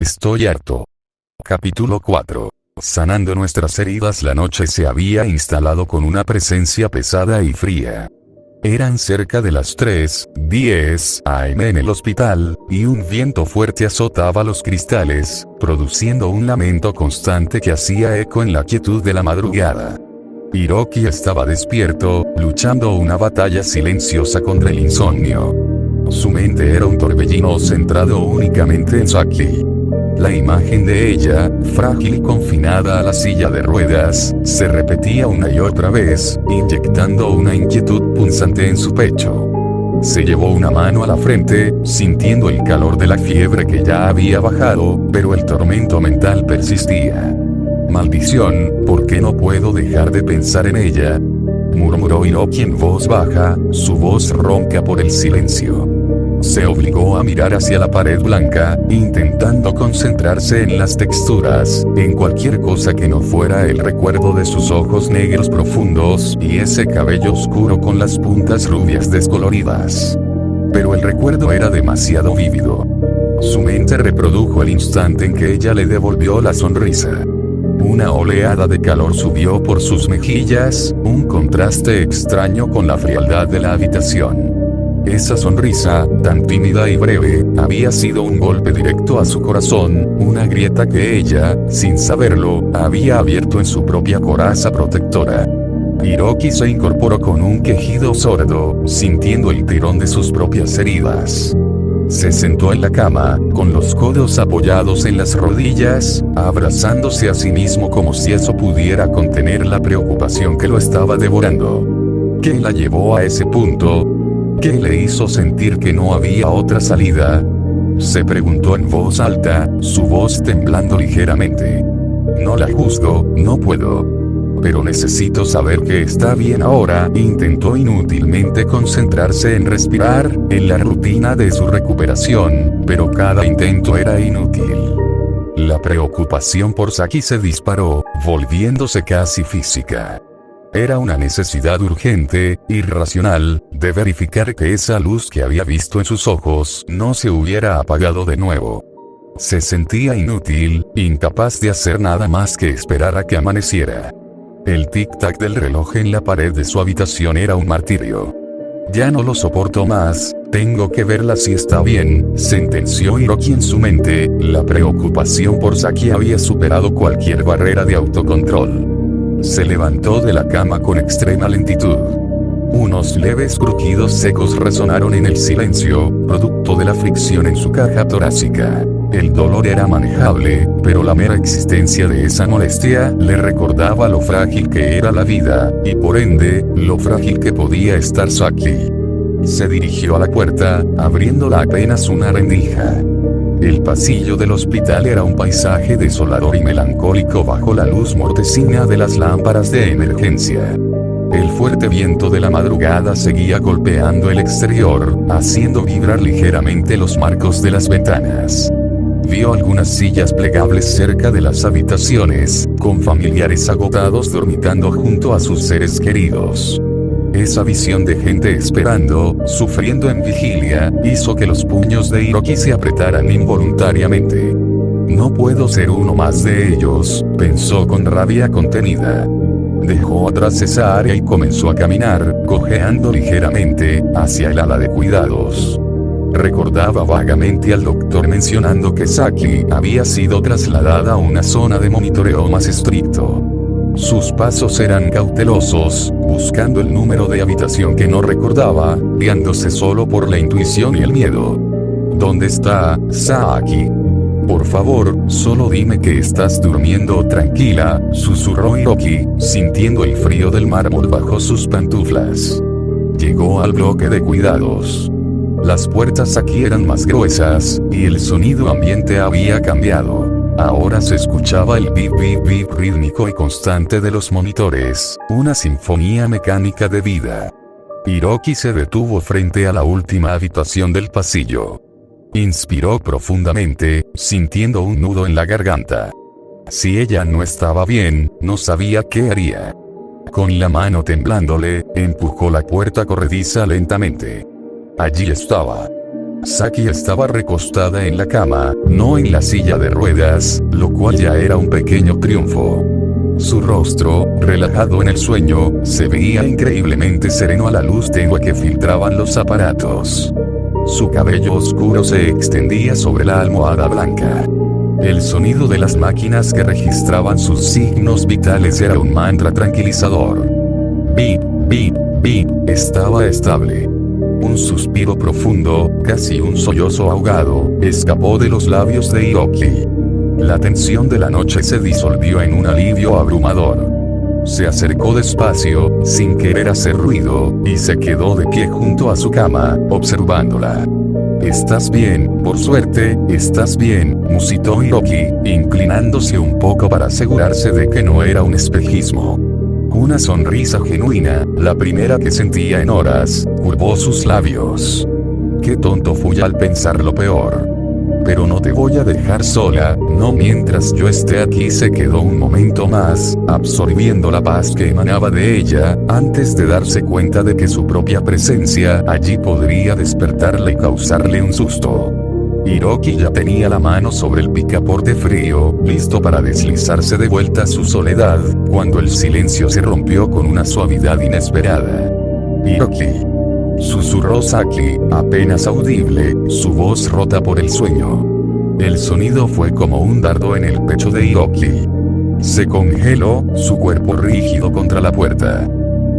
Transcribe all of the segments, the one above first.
Estoy harto. Capítulo 4. Sanando nuestras heridas. La noche se había instalado con una presencia pesada y fría. Eran cerca de las 3:10 am en el hospital, y un viento fuerte azotaba los cristales, produciendo un lamento constante que hacía eco en la quietud de la madrugada. Hiroki estaba despierto, luchando una batalla silenciosa contra el insomnio. Su mente era un torbellino centrado únicamente en Saki. La imagen de ella, frágil y confinada a la silla de ruedas, se repetía una y otra vez, inyectando una inquietud punzante en su pecho. Se llevó una mano a la frente, sintiendo el calor de la fiebre que ya había bajado, pero el tormento mental persistía. «Maldición, ¿por qué no puedo dejar de pensar en ella?», murmuró Hiroki en voz baja, su voz ronca por el silencio. Se obligó a mirar hacia la pared blanca, intentando concentrarse en las texturas, en cualquier cosa que no fuera el recuerdo de sus ojos negros profundos y ese cabello oscuro con las puntas rubias descoloridas. Pero el recuerdo era demasiado vívido. Su mente reprodujo el instante en que ella le devolvió la sonrisa. Una oleada de calor subió por sus mejillas, un contraste extraño con la frialdad de la habitación. Esa sonrisa, tan tímida y breve, había sido un golpe directo a su corazón, una grieta que ella, sin saberlo, había abierto en su propia coraza protectora. Hiroki se incorporó con un quejido sordo, sintiendo el tirón de sus propias heridas. Se sentó en la cama, con los codos apoyados en las rodillas, abrazándose a sí mismo como si eso pudiera contener la preocupación que lo estaba devorando. ¿Qué la llevó a ese punto? ¿Qué le hizo sentir que no había otra salida?, se preguntó en voz alta, su voz temblando ligeramente. No la juzgo, no puedo. Pero necesito saber que está bien ahora. Intentó inútilmente concentrarse en respirar, en la rutina de su recuperación, pero cada intento era inútil. La preocupación por Saki se disparó, volviéndose casi física. Era una necesidad urgente, irracional, de verificar que esa luz que había visto en sus ojos no se hubiera apagado de nuevo. Se sentía inútil, incapaz de hacer nada más que esperar a que amaneciera. El tic-tac del reloj en la pared de su habitación era un martirio. Ya no lo soporto más, tengo que verla si está bien, sentenció Hiroki en su mente. La preocupación por Saki había superado cualquier barrera de autocontrol. Se levantó de la cama con extrema lentitud. Unos leves crujidos secos resonaron en el silencio, producto de la fricción en su caja torácica. El dolor era manejable, pero la mera existencia de esa molestia le recordaba lo frágil que era la vida, y por ende, lo frágil que podía estar Saki. Se dirigió a la puerta, abriéndola apenas una rendija. El pasillo del hospital era un paisaje desolador y melancólico bajo la luz mortecina de las lámparas de emergencia. El fuerte viento de la madrugada seguía golpeando el exterior, haciendo vibrar ligeramente los marcos de las ventanas. Vio algunas sillas plegables cerca de las habitaciones, con familiares agotados dormitando junto a sus seres queridos. Esa visión de gente esperando, sufriendo en vigilia, hizo que los puños de Hiroki se apretaran involuntariamente. No puedo ser uno más de ellos, pensó con rabia contenida. Dejó atrás esa área y comenzó a caminar, cojeando ligeramente, hacia el ala de cuidados. Recordaba vagamente al doctor mencionando que Saki había sido trasladada a una zona de monitoreo más estricto. Sus pasos eran cautelosos, buscando el número de habitación que no recordaba, guiándose solo por la intuición y el miedo. ¿Dónde está Saki? Por favor, solo dime que estás durmiendo tranquila, susurró Hiroki, sintiendo el frío del mármol bajo sus pantuflas. Llegó al bloque de cuidados. Las puertas aquí eran más gruesas, y el sonido ambiente había cambiado. Ahora se escuchaba el bip bip bip rítmico y constante de los monitores, una sinfonía mecánica de vida. Hiroki se detuvo frente a la última habitación del pasillo. Inspiró profundamente, sintiendo un nudo en la garganta. Si ella no estaba bien, no sabía qué haría. Con la mano temblándole, empujó la puerta corrediza lentamente. Allí estaba. Saki estaba recostada en la cama, no en la silla de ruedas, lo cual ya era un pequeño triunfo. Su rostro, relajado en el sueño, se veía increíblemente sereno a la luz tenue que filtraban los aparatos. Su cabello oscuro se extendía sobre la almohada blanca. El sonido de las máquinas que registraban sus signos vitales era un mantra tranquilizador. Bip, bip, bip, estaba estable. Un suspiro profundo, casi un sollozo ahogado, escapó de los labios de Hiroki. La tensión de la noche se disolvió en un alivio abrumador. Se acercó despacio, sin querer hacer ruido, y se quedó de pie junto a su cama, observándola. «Estás bien, por suerte, estás bien», musitó Hiroki, inclinándose un poco para asegurarse de que no era un espejismo. Una sonrisa genuina, la primera que sentía en horas, curvó sus labios. «Qué tonto fui al pensar lo peor. Pero no te voy a dejar sola, no mientras yo esté aquí». Se quedó un momento más, absorbiendo la paz que emanaba de ella, antes de darse cuenta de que su propia presencia allí podría despertarle y causarle un susto. Hiroki ya tenía la mano sobre el picaporte frío, listo para deslizarse de vuelta a su soledad, cuando el silencio se rompió con una suavidad inesperada. «Hiroki», susurró Saki, apenas audible, su voz rota por el sueño. El sonido fue como un dardo en el pecho de Hiroki. Se congeló, su cuerpo rígido contra la puerta.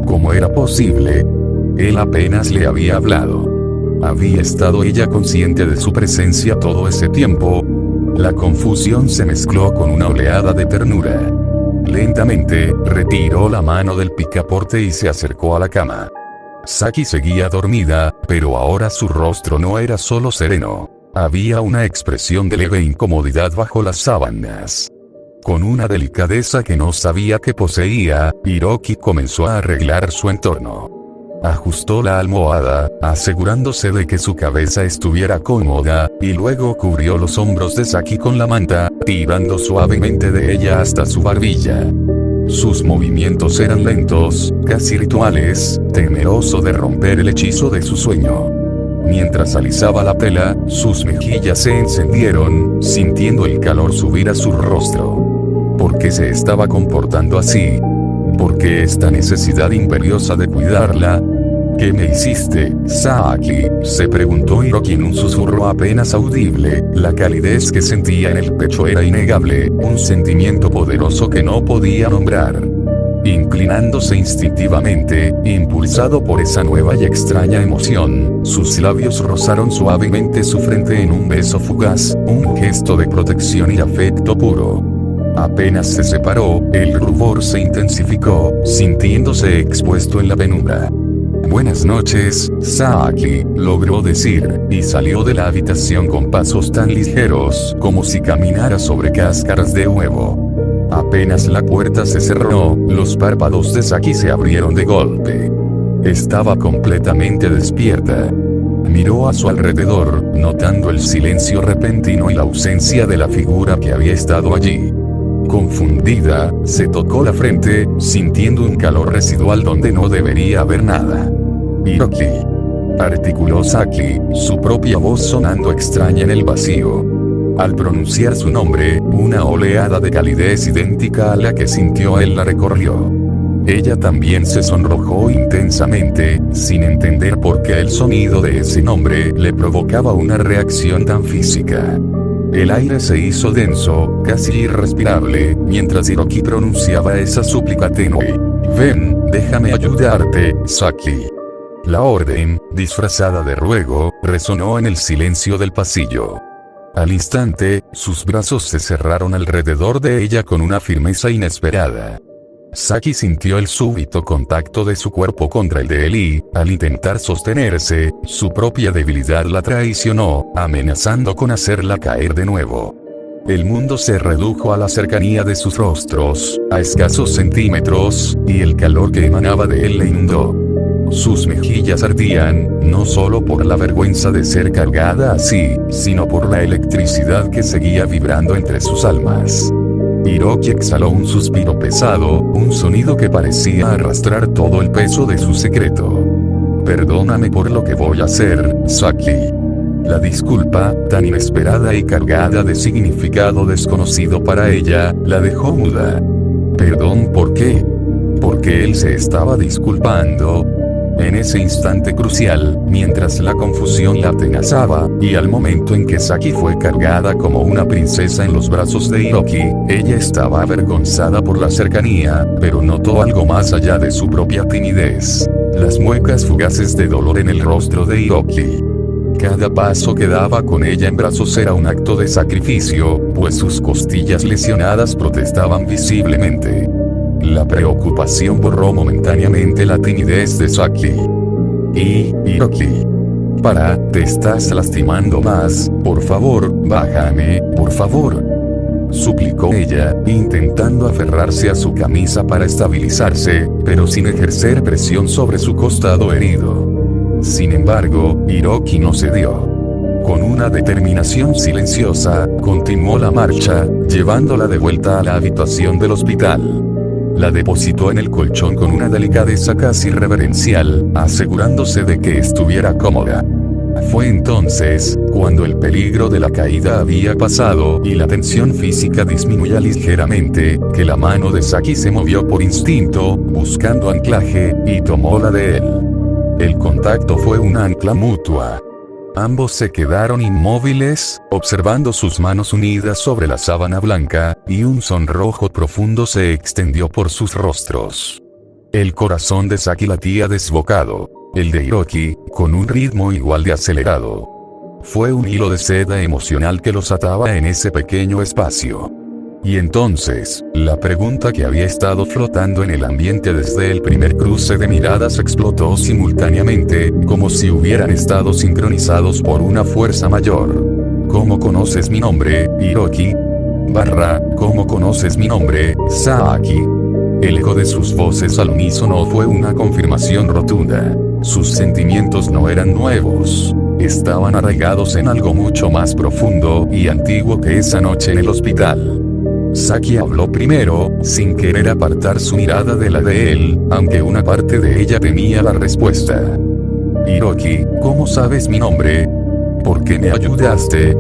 ¿Cómo era posible? Él apenas le había hablado. ¿Había estado ella consciente de su presencia todo ese tiempo? La confusión se mezcló con una oleada de ternura. Lentamente, retiró la mano del picaporte y se acercó a la cama. Saki seguía dormida, pero ahora su rostro no era solo sereno. Había una expresión de leve incomodidad bajo las sábanas. Con una delicadeza que no sabía que poseía, Hiroki comenzó a arreglar su entorno. Ajustó la almohada, asegurándose de que su cabeza estuviera cómoda, y luego cubrió los hombros de Saki con la manta, tirando suavemente de ella hasta su barbilla. Sus movimientos eran lentos, casi rituales, temeroso de romper el hechizo de su sueño. Mientras alisaba la tela, sus mejillas se encendieron, sintiendo el calor subir a su rostro. ¿Por qué se estaba comportando así? ¿Por qué esta necesidad imperiosa de cuidarla? «¿Qué me hiciste, Saki?», se preguntó Hiroki en un susurro apenas audible. La calidez que sentía en el pecho era innegable, un sentimiento poderoso que no podía nombrar. Inclinándose instintivamente, impulsado por esa nueva y extraña emoción, sus labios rozaron suavemente su frente en un beso fugaz, un gesto de protección y afecto puro. Apenas se separó, el rubor se intensificó, sintiéndose expuesto en la penumbra. «Buenas noches, Saki», logró decir, y salió de la habitación con pasos tan ligeros como si caminara sobre cáscaras de huevo. Apenas la puerta se cerró, los párpados de Saki se abrieron de golpe. Estaba completamente despierta. Miró a su alrededor, notando el silencio repentino y la ausencia de la figura que había estado allí. Confundida, se tocó la frente, sintiendo un calor residual donde no debería haber nada. «Hiroki», articuló Saki, su propia voz sonando extraña en el vacío. Al pronunciar su nombre, una oleada de calidez idéntica a la que sintió él la recorrió. Ella también se sonrojó intensamente, sin entender por qué el sonido de ese nombre le provocaba una reacción tan física. El aire se hizo denso, casi irrespirable, mientras Hiroki pronunciaba esa súplica tenue. «Ven, déjame ayudarte, Saki». La orden, disfrazada de ruego, resonó en el silencio del pasillo. Al instante, sus brazos se cerraron alrededor de ella con una firmeza inesperada. Saki sintió el súbito contacto de su cuerpo contra el de él y, al intentar sostenerse, su propia debilidad la traicionó, amenazando con hacerla caer de nuevo. El mundo se redujo a la cercanía de sus rostros, a escasos centímetros, y el calor que emanaba de él le inundó. Sus mejillas ardían, no solo por la vergüenza de ser cargada así, sino por la electricidad que seguía vibrando entre sus almas. Hiroki exhaló un suspiro pesado, un sonido que parecía arrastrar todo el peso de su secreto. «Perdóname por lo que voy a hacer, Saki». La disculpa, tan inesperada y cargada de significado desconocido para ella, la dejó muda. ¿Perdón por qué? Porque él se estaba disculpando. En ese instante crucial, mientras la confusión la atenazaba, y al momento en que Saki fue cargada como una princesa en los brazos de Hiroki, ella estaba avergonzada por la cercanía, pero notó algo más allá de su propia timidez. Las muecas fugaces de dolor en el rostro de Hiroki. Cada paso que daba con ella en brazos era un acto de sacrificio, pues sus costillas lesionadas protestaban visiblemente. La preocupación borró momentáneamente la timidez de Saki. Hiroki. Te estás lastimando más, por favor, bájame, por favor. Suplicó ella, intentando aferrarse a su camisa para estabilizarse, pero sin ejercer presión sobre su costado herido. Sin embargo, Hiroki no cedió. Con una determinación silenciosa, continuó la marcha, llevándola de vuelta a la habitación del hospital. La depositó en el colchón con una delicadeza casi reverencial, asegurándose de que estuviera cómoda. Fue entonces, cuando el peligro de la caída había pasado y la tensión física disminuía ligeramente, que la mano de Saki se movió por instinto, buscando anclaje, y tomó la de él. El contacto fue una ancla mutua. Ambos se quedaron inmóviles, observando sus manos unidas sobre la sábana blanca, y un sonrojo profundo se extendió por sus rostros. El corazón de Saki latía desbocado, el de Hiroki, con un ritmo igual de acelerado. Fue un hilo de seda emocional que los ataba en ese pequeño espacio. Y entonces, la pregunta que había estado flotando en el ambiente desde el primer cruce de miradas explotó simultáneamente, como si hubieran estado sincronizados por una fuerza mayor. ¿Cómo conoces mi nombre, Hiroki? ¿Cómo conoces mi nombre, Saki? El eco de sus voces al unísono fue una confirmación rotunda. Sus sentimientos no eran nuevos. Estaban arraigados en algo mucho más profundo y antiguo que esa noche en el hospital. Saki habló primero, sin querer apartar su mirada de la de él, aunque una parte de ella temía la respuesta. Hiroki, ¿cómo sabes mi nombre? ¿Por qué me ayudaste?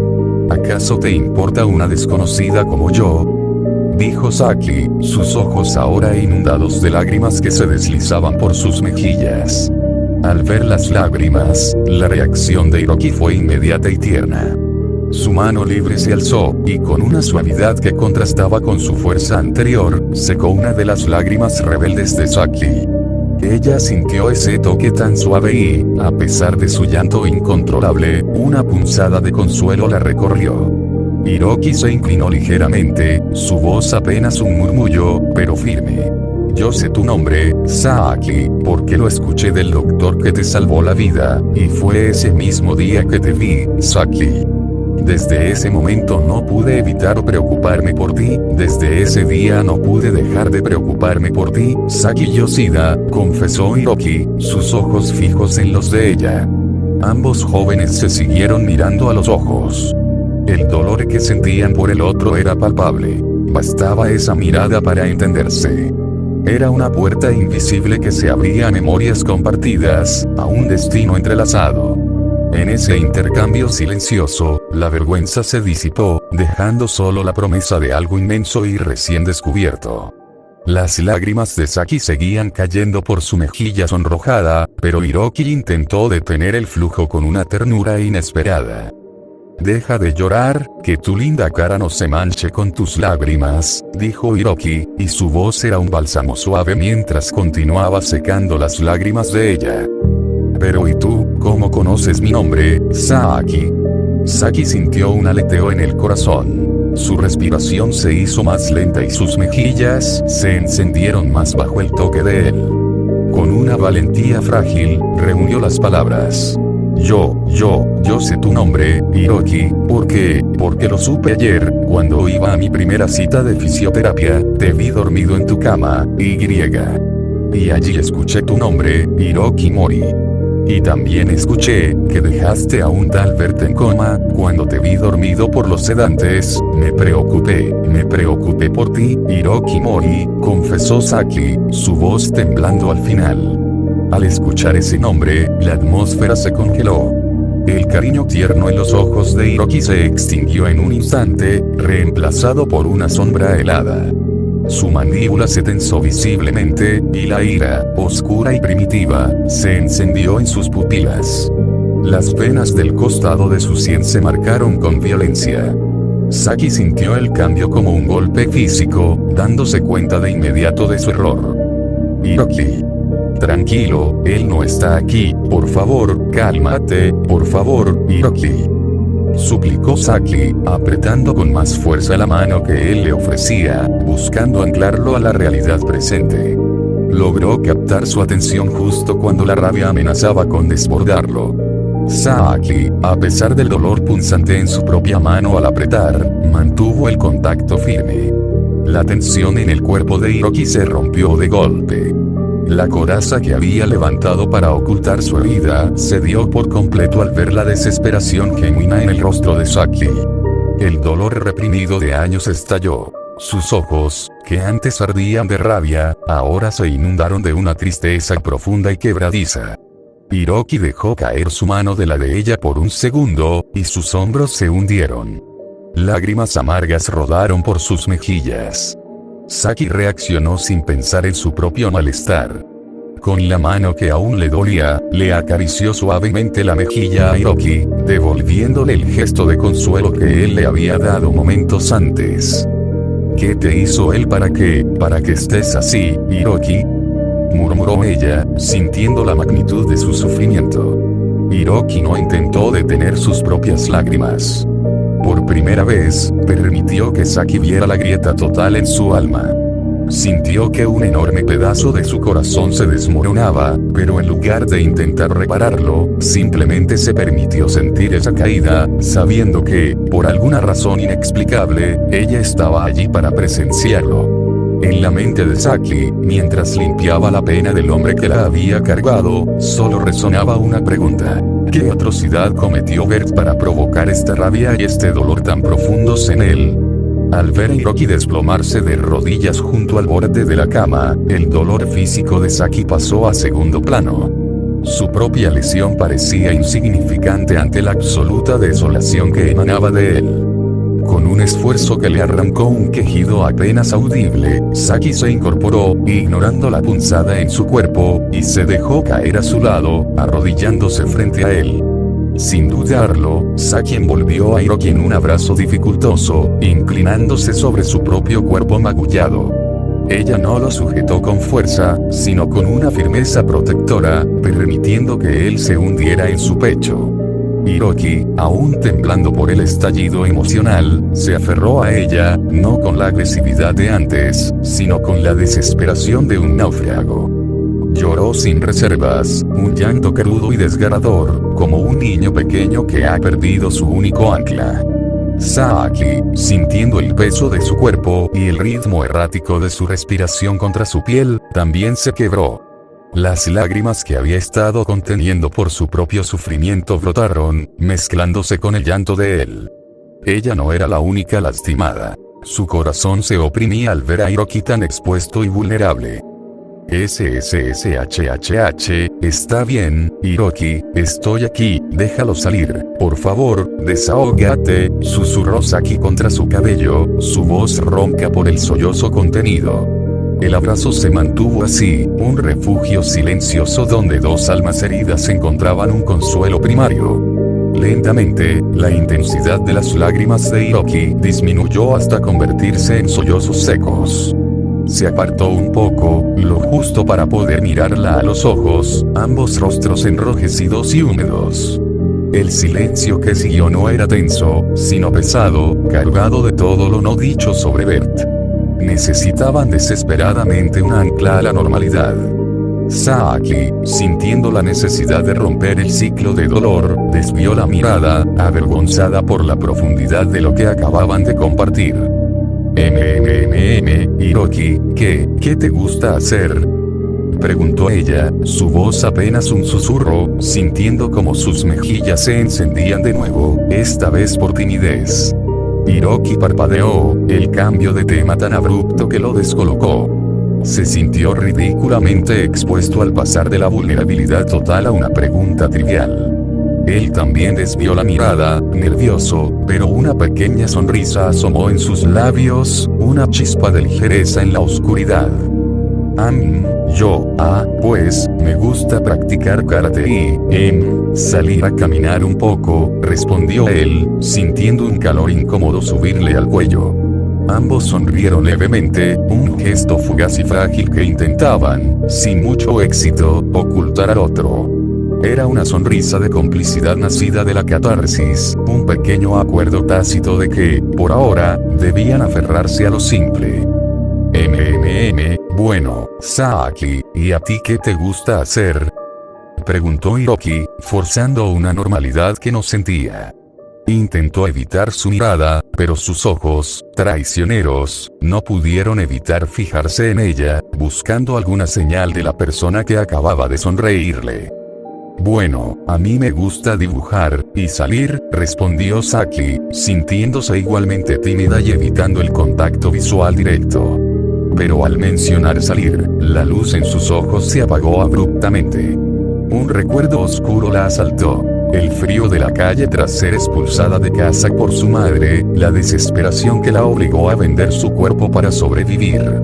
¿Acaso te importa una desconocida como yo? Dijo Saki, sus ojos ahora inundados de lágrimas que se deslizaban por sus mejillas. Al ver las lágrimas, la reacción de Hiroki fue inmediata y tierna. Su mano libre se alzó, y con una suavidad que contrastaba con su fuerza anterior, secó una de las lágrimas rebeldes de Saki. Ella sintió ese toque tan suave y, a pesar de su llanto incontrolable, una punzada de consuelo la recorrió. Hiroki se inclinó ligeramente, su voz apenas un murmullo, pero firme. Yo sé tu nombre, Saki, porque lo escuché del doctor que te salvó la vida, y fue ese mismo día que te vi, Saki. Desde ese momento no pude evitar preocuparme por ti, desde ese día no pude dejar de preocuparme por ti, Saki Yoshida, confesó Hiroki, sus ojos fijos en los de ella. Ambos jóvenes se siguieron mirando a los ojos. El dolor que sentían por el otro era palpable. Bastaba esa mirada para entenderse. Era una puerta invisible que se abría a memorias compartidas, a un destino entrelazado. En ese intercambio silencioso, la vergüenza se disipó, dejando solo la promesa de algo inmenso y recién descubierto. Las lágrimas de Saki seguían cayendo por su mejilla sonrojada, pero Hiroki intentó detener el flujo con una ternura inesperada. Deja de llorar, que tu linda cara no se manche con tus lágrimas, dijo Hiroki, y su voz era un bálsamo suave mientras continuaba secando las lágrimas de ella. Pero ¿y tú, cómo conoces mi nombre, Saki? Saki sintió un aleteo en el corazón. Su respiración se hizo más lenta y sus mejillas se encendieron más bajo el toque de él. Con una valentía frágil, reunió las palabras. Yo sé tu nombre, Hiroki, porque lo supe ayer, cuando iba a mi primera cita de fisioterapia, te vi dormido en tu cama, y allí escuché tu nombre, Hiroki Mori. Y también escuché que dejaste a un tal verte en coma, cuando te vi dormido por los sedantes, me preocupé por ti, Hiroki Mori, confesó Saki, su voz temblando al final. Al escuchar ese nombre, la atmósfera se congeló. el cariño tierno en los ojos de Hiroki se extinguió en un instante, reemplazado por una sombra helada. Su mandíbula se tensó visiblemente, y la ira, oscura y primitiva, se encendió en sus pupilas. Las venas del costado de su sien se marcaron con violencia. Saki sintió el cambio como un golpe físico, dándose cuenta de inmediato de su error. Hiroki. Tranquilo, él no está aquí, por favor, cálmate, por favor, Hiroki. Suplicó Saki, apretando con más fuerza la mano que él le ofrecía, buscando anclarlo a la realidad presente. Logró captar su atención justo cuando la rabia amenazaba con desbordarlo. Saki, a pesar del dolor punzante en su propia mano al apretar, mantuvo el contacto firme. La tensión en el cuerpo de Hiroki se rompió de golpe. La coraza que había levantado para ocultar su herida se dio por completo al ver la desesperación genuina en el rostro de Saki. El dolor reprimido de años estalló. Sus ojos, que antes ardían de rabia, ahora se inundaron de una tristeza profunda y quebradiza. Hiroki dejó caer su mano de la de ella por un segundo, y sus hombros se hundieron. Lágrimas amargas rodaron por sus mejillas. Saki reaccionó sin pensar en su propio malestar. Con la mano que aún le dolía, le acarició suavemente la mejilla a Hiroki, devolviéndole el gesto de consuelo que él le había dado momentos antes. ¿Qué te hizo él para que estés así, Hiroki?, murmuró ella, sintiendo la magnitud de su sufrimiento. Hiroki no intentó detener sus propias lágrimas. Por primera vez, permitió que Saki viera la grieta total en su alma. Sintió que un enorme pedazo de su corazón se desmoronaba, pero en lugar de intentar repararlo, simplemente se permitió sentir esa caída, sabiendo que, por alguna razón inexplicable, ella estaba allí para presenciarlo. En la mente de Saki, mientras limpiaba la pena del hombre que la había cargado, solo resonaba una pregunta. ¿Qué atrocidad cometió Bert para provocar esta rabia y este dolor tan profundos en él? Al ver a Hiroki desplomarse de rodillas junto al borde de la cama, el dolor físico de Saki pasó a segundo plano. Su propia lesión parecía insignificante ante la absoluta desolación que emanaba de él. Con un esfuerzo que le arrancó un quejido apenas audible, Saki se incorporó, ignorando la punzada en su cuerpo, y se dejó caer a su lado, arrodillándose frente a él. Sin dudarlo, Saki envolvió a Hiroki en un abrazo dificultoso, inclinándose sobre su propio cuerpo magullado. Ella no lo sujetó con fuerza, sino con una firmeza protectora, permitiendo que él se hundiera en su pecho. Hiroki, aún temblando por el estallido emocional, se aferró a ella, no con la agresividad de antes, sino con la desesperación de un náufrago. Lloró sin reservas, un llanto crudo y desgarrador, como un niño pequeño que ha perdido su único ancla. Saki, sintiendo el peso de su cuerpo y el ritmo errático de su respiración contra su piel, también se quebró. Las lágrimas que había estado conteniendo por su propio sufrimiento brotaron, mezclándose con el llanto de él. Ella no era la única lastimada. Su corazón se oprimía al ver a Hiroki tan expuesto y vulnerable. SSSHHH, está bien, Hiroki, estoy aquí, déjalo salir, por favor, desahógate, susurró Saki contra su cabello, su voz ronca por el sollozo contenido. El abrazo se mantuvo así, un refugio silencioso donde dos almas heridas encontraban un consuelo primario. Lentamente, la intensidad de las lágrimas de Hiroki disminuyó hasta convertirse en sollozos secos. Se apartó un poco, lo justo para poder mirarla a los ojos, ambos rostros enrojecidos y húmedos. El silencio que siguió no era tenso, sino pesado, cargado de todo lo no dicho sobre Bert. Necesitaban desesperadamente un ancla a la normalidad. Saki, sintiendo la necesidad de romper el ciclo de dolor, desvió la mirada, avergonzada por la profundidad de lo que acababan de compartir. Hiroki, ¿qué te gusta hacer?, preguntó ella, su voz apenas un susurro, sintiendo como sus mejillas se encendían de nuevo, esta vez por timidez. Hiroki parpadeó, el cambio de tema tan abrupto que lo descolocó. Se sintió ridículamente expuesto al pasar de la vulnerabilidad total a una pregunta trivial. Él también desvió la mirada, nervioso, pero una pequeña sonrisa asomó en sus labios, una chispa de ligereza en la oscuridad. Pues, me gusta practicar karate y, salir a caminar un poco, respondió él, sintiendo un calor incómodo subirle al cuello. Ambos sonrieron levemente, un gesto fugaz y frágil que intentaban, sin mucho éxito, ocultar al otro. Era una sonrisa de complicidad nacida de la catarsis, un pequeño acuerdo tácito de que, por ahora, debían aferrarse a lo simple. Bueno, Saki, ¿y a ti qué te gusta hacer?, preguntó Hiroki, forzando una normalidad que no sentía. Intentó evitar su mirada, pero sus ojos, traicioneros, no pudieron evitar fijarse en ella, buscando alguna señal de la persona que acababa de sonreírle. Bueno, a mí me gusta dibujar, y salir, respondió Saki, sintiéndose igualmente tímida y evitando el contacto visual directo. Pero al mencionar salir, la luz en sus ojos se apagó abruptamente. Un recuerdo oscuro la asaltó. El frío de la calle tras ser expulsada de casa por su madre, la desesperación que la obligó a vender su cuerpo para sobrevivir.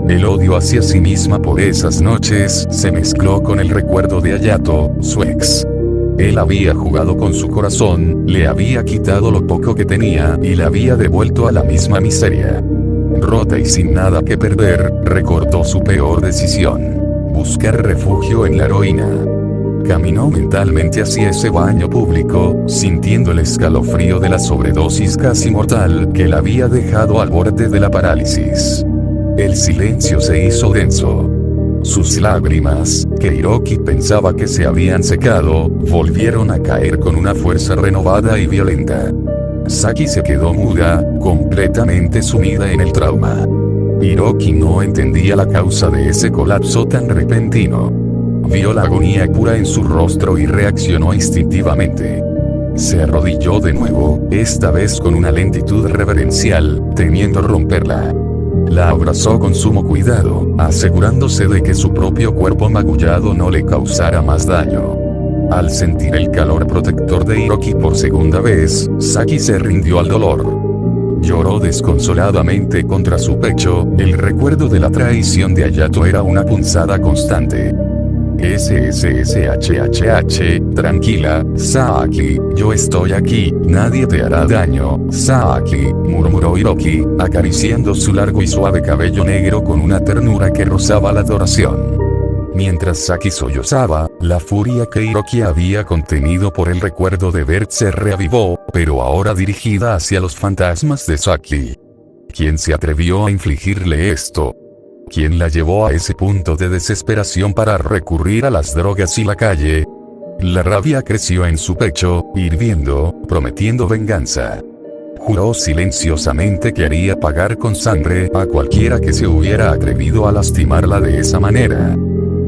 El odio hacia sí misma por esas noches se mezcló con el recuerdo de Hayato, su ex. Él había jugado con su corazón, le había quitado lo poco que tenía y la había devuelto a la misma miseria. Rota y sin nada que perder, recordó su peor decisión: buscar refugio en la heroína. Caminó mentalmente hacia ese baño público, sintiendo el escalofrío de la sobredosis casi mortal que la había dejado al borde de la parálisis. El silencio se hizo denso. Sus lágrimas, que Hiroki pensaba que se habían secado, volvieron a caer con una fuerza renovada y violenta. Saki se quedó muda, completamente sumida en el trauma. Hiroki no entendía la causa de ese colapso tan repentino. Vio la agonía pura en su rostro y reaccionó instintivamente. Se arrodilló de nuevo, esta vez con una lentitud reverencial, temiendo romperla. La abrazó con sumo cuidado, asegurándose de que su propio cuerpo magullado no le causara más daño. Al sentir el calor protector de Hiroki por segunda vez, Saki se rindió al dolor. Lloró desconsoladamente contra su pecho, el recuerdo de la traición de Hayato era una punzada constante. Tranquila, Saki, yo estoy aquí, nadie te hará daño, Saki, murmuró Hiroki, acariciando su largo y suave cabello negro con una ternura que rozaba la adoración. Mientras Saki sollozaba, la furia que Hiroki había contenido por el recuerdo de Bert se reavivó, pero ahora dirigida hacia los fantasmas de Saki. ¿Quién se atrevió a infligirle esto? ¿Quién la llevó a ese punto de desesperación para recurrir a las drogas y la calle? La rabia creció en su pecho, hirviendo, prometiendo venganza. Juró silenciosamente que haría pagar con sangre a cualquiera que se hubiera atrevido a lastimarla de esa manera.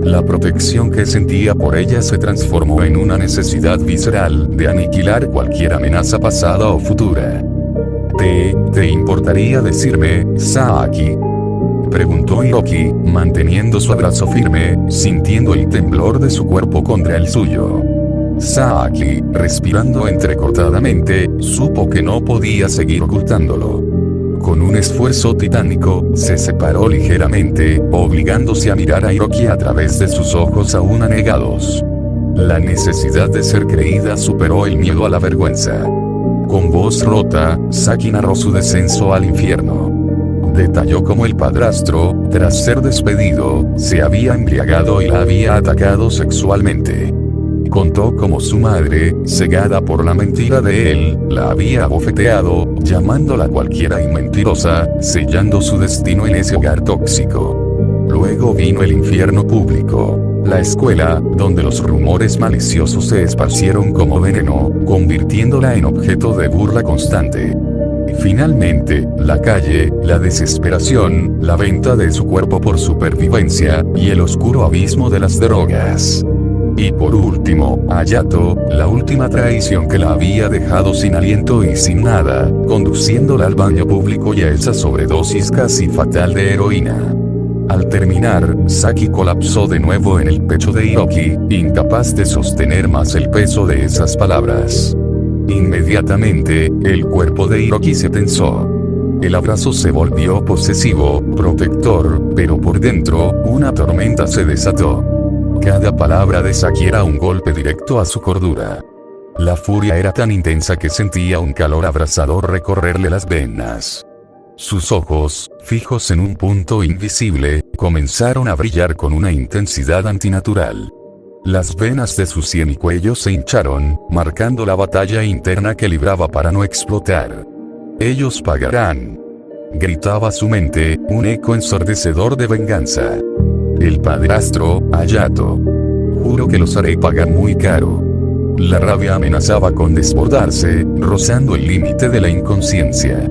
La protección que sentía por ella se transformó en una necesidad visceral de aniquilar cualquier amenaza pasada o futura. ¿Te importaría decirme, Saki?, preguntó Hiroki, manteniendo su abrazo firme, sintiendo el temblor de su cuerpo contra el suyo. Saki, respirando entrecortadamente, supo que no podía seguir ocultándolo. Con un esfuerzo titánico, se separó ligeramente, obligándose a mirar a Hiroki a través de sus ojos aún anegados. La necesidad de ser creída superó el miedo a la vergüenza. Con voz rota, Saki narró su descenso al infierno. Detalló cómo el padrastro, tras ser despedido, se había embriagado y la había atacado sexualmente. Contó cómo su madre, cegada por la mentira de él, la había abofeteado, llamándola cualquiera y mentirosa, sellando su destino en ese hogar tóxico. Luego vino el infierno público, la escuela, donde los rumores maliciosos se esparcieron como veneno, convirtiéndola en objeto de burla constante. Finalmente, la calle, la desesperación, la venta de su cuerpo por supervivencia, y el oscuro abismo de las drogas. Y por último, Hayato, la última traición que la había dejado sin aliento y sin nada, conduciéndola al baño público y a esa sobredosis casi fatal de heroína. Al terminar, Saki colapsó de nuevo en el pecho de Hiroki, incapaz de sostener más el peso de esas palabras. Inmediatamente, el cuerpo de Hiroki se tensó. El abrazo se volvió posesivo, protector, pero por dentro, una tormenta se desató. Cada palabra de Saki era un golpe directo a su cordura. La furia era tan intensa que sentía un calor abrasador recorrerle las venas. Sus ojos, fijos en un punto invisible, comenzaron a brillar con una intensidad antinatural. Las venas de su sien y cuello se hincharon, marcando la batalla interna que libraba para no explotar. Ellos pagarán. Gritaba su mente, un eco ensordecedor de venganza. El padrastro, Hayato. Juro que los haré pagar muy caro. La rabia amenazaba con desbordarse, rozando el límite de la inconsciencia.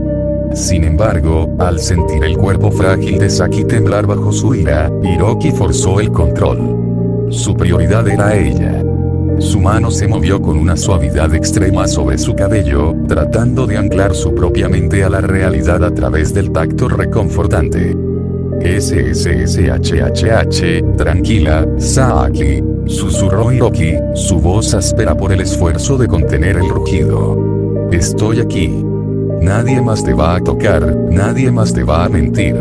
Sin embargo, al sentir el cuerpo frágil de Saki temblar bajo su ira, Hiroki forzó el control. Su prioridad era ella. Su mano se movió con una suavidad extrema sobre su cabello, tratando de anclar su propia mente a la realidad a través del tacto reconfortante. SSSHHH, tranquila, Saki, susurró Hiroki, su voz áspera por el esfuerzo de contener el rugido. Estoy aquí. Nadie más te va a tocar, nadie más te va a mentir.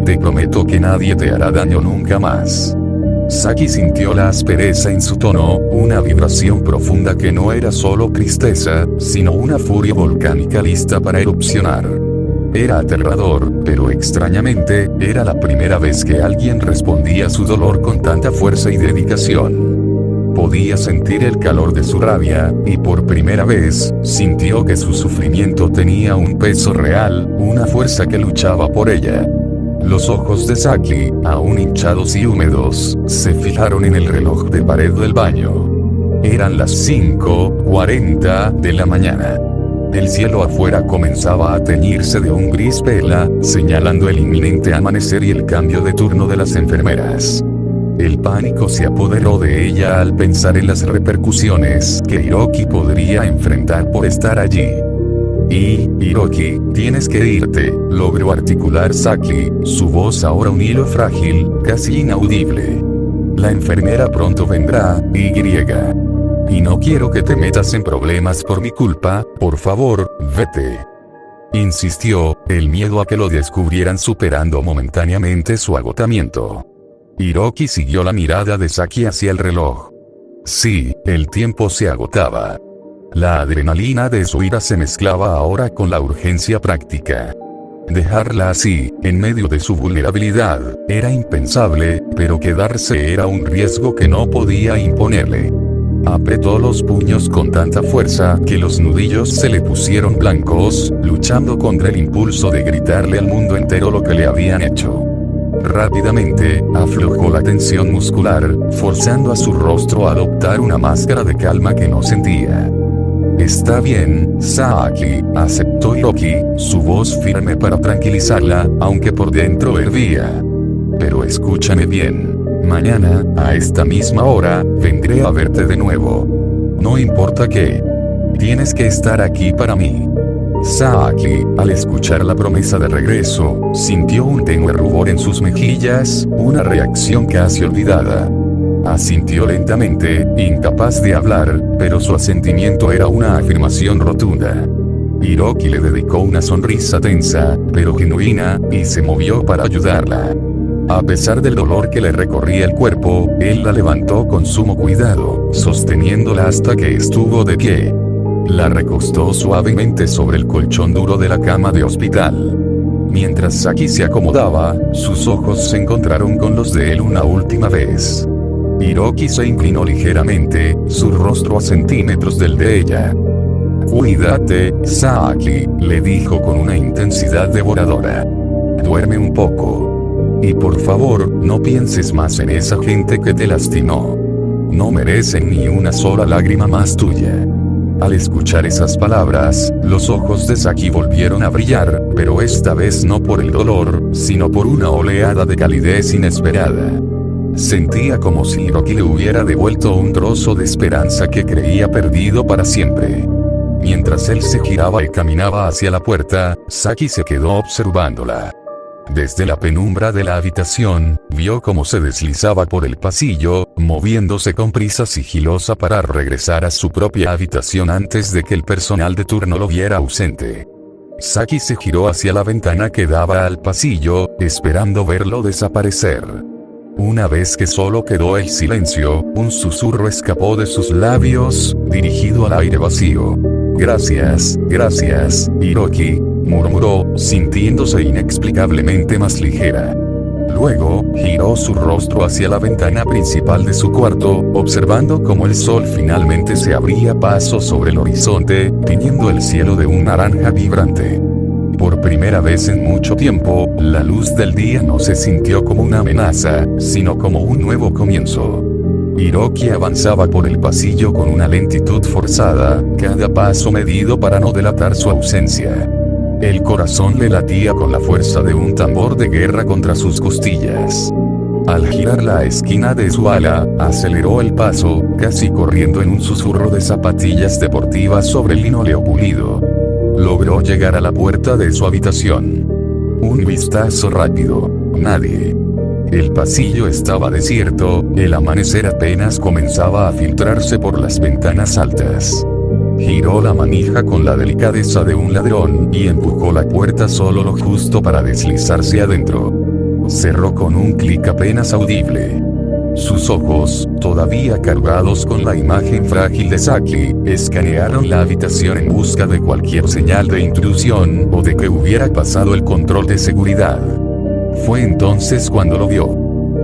Te prometo que nadie te hará daño nunca más. Saki sintió la aspereza en su tono, una vibración profunda que no era solo tristeza, sino una furia volcánica lista para erupcionar. Era aterrador, pero extrañamente, era la primera vez que alguien respondía a su dolor con tanta fuerza y dedicación. Podía sentir el calor de su rabia, y por primera vez, sintió que su sufrimiento tenía un peso real, una fuerza que luchaba por ella. Los ojos de Saki, aún hinchados y húmedos, se fijaron en el reloj de pared del baño. Eran las 5:40 de la mañana. El cielo afuera comenzaba a teñirse de un gris vela, señalando el inminente amanecer y el cambio de turno de las enfermeras. El pánico se apoderó de ella al pensar en las repercusiones que Hiroki podría enfrentar por estar allí. Hiroki, tienes que irte, logró articular Saki, su voz ahora un hilo frágil, casi inaudible. La enfermera pronto vendrá, y no quiero que te metas en problemas por mi culpa, por favor, vete. Insistió, el miedo a que lo descubrieran superando momentáneamente su agotamiento. Hiroki siguió la mirada de Saki hacia el reloj. Sí, el tiempo se agotaba. La adrenalina de su ira se mezclaba ahora con la urgencia práctica. Dejarla así, en medio de su vulnerabilidad, era impensable, pero quedarse era un riesgo que no podía imponerle. Apretó los puños con tanta fuerza que los nudillos se le pusieron blancos, luchando contra el impulso de gritarle al mundo entero lo que le habían hecho. Rápidamente, aflojó la tensión muscular, forzando a su rostro a adoptar una máscara de calma que no sentía. Está bien, Saki, aceptó Hiroki, su voz firme para tranquilizarla, aunque por dentro hervía. Pero escúchame bien. Mañana, a esta misma hora, vendré a verte de nuevo. No importa qué. Tienes que estar aquí para mí. Saki, al escuchar la promesa de regreso, sintió un tenue rubor en sus mejillas, una reacción casi olvidada. Asintió lentamente, incapaz de hablar, pero su asentimiento era una afirmación rotunda. Hiroki le dedicó una sonrisa tensa, pero genuina, y se movió para ayudarla. A pesar del dolor que le recorría el cuerpo, él la levantó con sumo cuidado, sosteniéndola hasta que estuvo de pie. La recostó suavemente sobre el colchón duro de la cama de hospital. Mientras Saki se acomodaba, sus ojos se encontraron con los de él una última vez. Hiroki se inclinó ligeramente, su rostro a centímetros del de ella. Cuídate, Saki, le dijo con una intensidad devoradora. Duerme un poco. Y por favor, no pienses más en esa gente que te lastimó. No merecen ni una sola lágrima más tuya. Al escuchar esas palabras, los ojos de Saki volvieron a brillar, pero esta vez no por el dolor, sino por una oleada de calidez inesperada. Sentía como si Hiroki le hubiera devuelto un trozo de esperanza que creía perdido para siempre. Mientras él se giraba y caminaba hacia la puerta, Saki se quedó observándola. Desde la penumbra de la habitación, vio cómo se deslizaba por el pasillo, moviéndose con prisa sigilosa para regresar a su propia habitación antes de que el personal de turno lo viera ausente. Saki se giró hacia la ventana que daba al pasillo, esperando verlo desaparecer. Una vez que solo quedó el silencio, un susurro escapó de sus labios, dirigido al aire vacío. Gracias, Hiroki, murmuró, sintiéndose inexplicablemente más ligera. Luego, giró su rostro hacia la ventana principal de su cuarto, observando cómo el sol finalmente se abría paso sobre el horizonte, tiñendo el cielo de un naranja vibrante. Por primera vez en mucho tiempo, la luz del día no se sintió como una amenaza, sino como un nuevo comienzo. Hiroki avanzaba por el pasillo con una lentitud forzada, cada paso medido para no delatar su ausencia. El corazón le latía con la fuerza de un tambor de guerra contra sus costillas. Al girar la esquina de su ala, aceleró el paso, casi corriendo en un susurro de zapatillas deportivas sobre el linóleo pulido. Logró llegar a la puerta de su habitación. Un vistazo rápido. Nadie. El pasillo estaba desierto, el amanecer apenas comenzaba a filtrarse por las ventanas altas. Giró la manija con la delicadeza de un ladrón y empujó la puerta solo lo justo para deslizarse adentro. Cerró con un clic apenas audible. Sus ojos, todavía cargados con la imagen frágil de Saki, escanearon la habitación en busca de cualquier señal de intrusión o de que hubiera pasado el control de seguridad. Fue entonces cuando lo vio.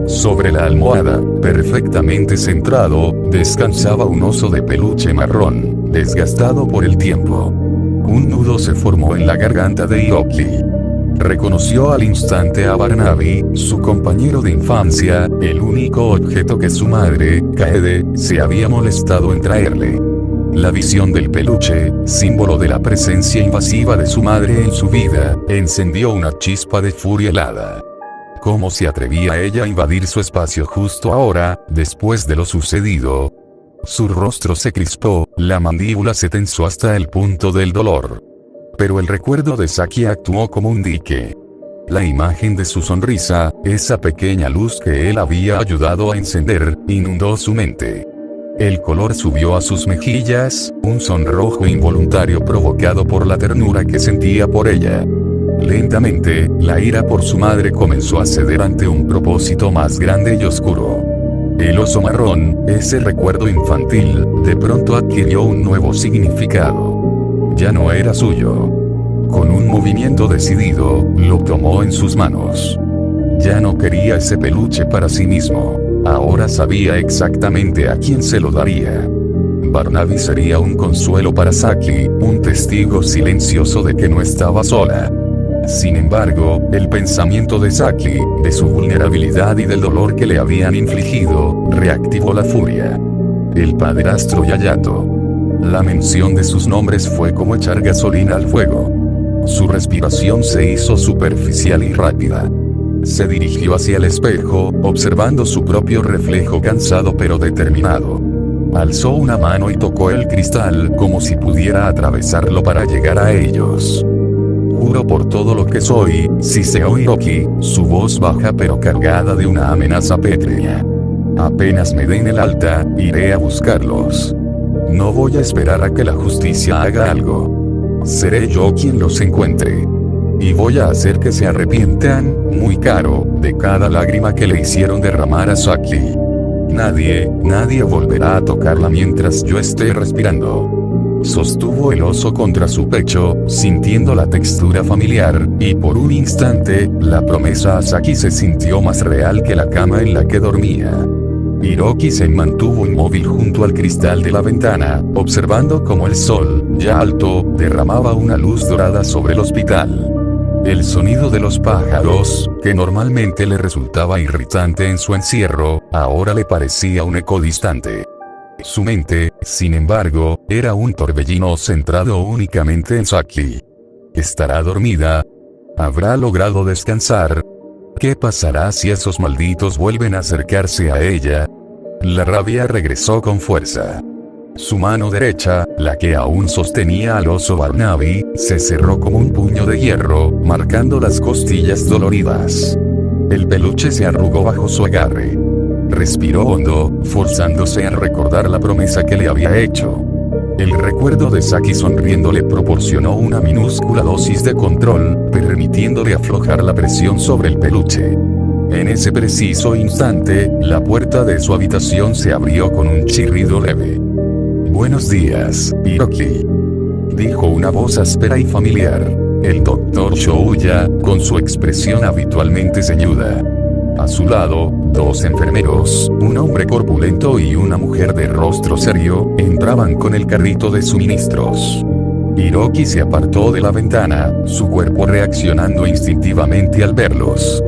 Sobre la almohada, perfectamente centrado, descansaba un oso de peluche marrón, desgastado por el tiempo. Un nudo se formó en la garganta de Hiroki. Reconoció al instante a Barnaby, su compañero de infancia, el único objeto que su madre, Kaede, se había molestado en traerle. La visión del peluche, símbolo de la presencia invasiva de su madre en su vida, encendió una chispa de furia helada. ¿Cómo se atrevía ella a invadir su espacio justo ahora, después de lo sucedido? Su rostro se crispó, la mandíbula se tensó hasta el punto del dolor. Pero el recuerdo de Saki actuó como un dique. La imagen de su sonrisa, esa pequeña luz que él había ayudado a encender, inundó su mente. El color subió a sus mejillas, un sonrojo involuntario provocado por la ternura que sentía por ella. Lentamente, la ira por su madre comenzó a ceder ante un propósito más grande y oscuro. El oso marrón, ese recuerdo infantil, de pronto adquirió un nuevo significado. Ya no era suyo. Con un movimiento decidido, lo tomó en sus manos. Ya no quería ese peluche para sí mismo. Ahora sabía exactamente a quién se lo daría. Barnaby sería un consuelo para Saki, un testigo silencioso de que no estaba sola. Sin embargo, el pensamiento de Saki, de su vulnerabilidad y del dolor que le habían infligido, reactivó la furia. El padrastro Yayato. La mención de sus nombres fue como echar gasolina al fuego. Su respiración se hizo superficial y rápida. Se dirigió hacia el espejo, observando su propio reflejo cansado pero determinado. Alzó una mano y tocó el cristal como si pudiera atravesarlo para llegar a ellos. Juro por todo lo que soy, siseó Hiroki, su voz baja pero cargada de una amenaza pétrea. Apenas me den el alta, iré a buscarlos. No voy a esperar a que la justicia haga algo. Seré yo quien los encuentre. Y voy a hacer que se arrepientan, muy caro, de cada lágrima que le hicieron derramar a Saki. Nadie volverá a tocarla mientras yo esté respirando. Sostuvo el oso contra su pecho, sintiendo la textura familiar, y por un instante, la promesa a Saki se sintió más real que la cama en la que dormía. Hiroki se mantuvo inmóvil junto al cristal de la ventana, observando cómo el sol, ya alto, derramaba una luz dorada sobre el hospital. El sonido de los pájaros, que normalmente le resultaba irritante en su encierro, ahora le parecía un eco distante. Su mente, sin embargo, era un torbellino centrado únicamente en Saki. ¿Estará dormida? ¿Habrá logrado descansar? ¿Qué pasará si esos malditos vuelven a acercarse a ella? La rabia regresó con fuerza. Su mano derecha, la que aún sostenía al oso Barnaby, se cerró como un puño de hierro, marcando las costillas doloridas. El peluche se arrugó bajo su agarre. Respiró hondo, forzándose a recordar la promesa que le había hecho. El recuerdo de Saki sonriendo le proporcionó una minúscula dosis de control, permitiéndole aflojar la presión sobre el peluche. En ese preciso instante, la puerta de su habitación se abrió con un chirrido leve. «Buenos días, Hiroki», dijo una voz áspera y familiar. El Dr. Shouya, con su expresión habitualmente ceñuda. A su lado, dos enfermeros, un hombre corpulento y una mujer de rostro serio, entraban con el carrito de suministros. Hiroki se apartó de la ventana, su cuerpo reaccionando instintivamente al verlos.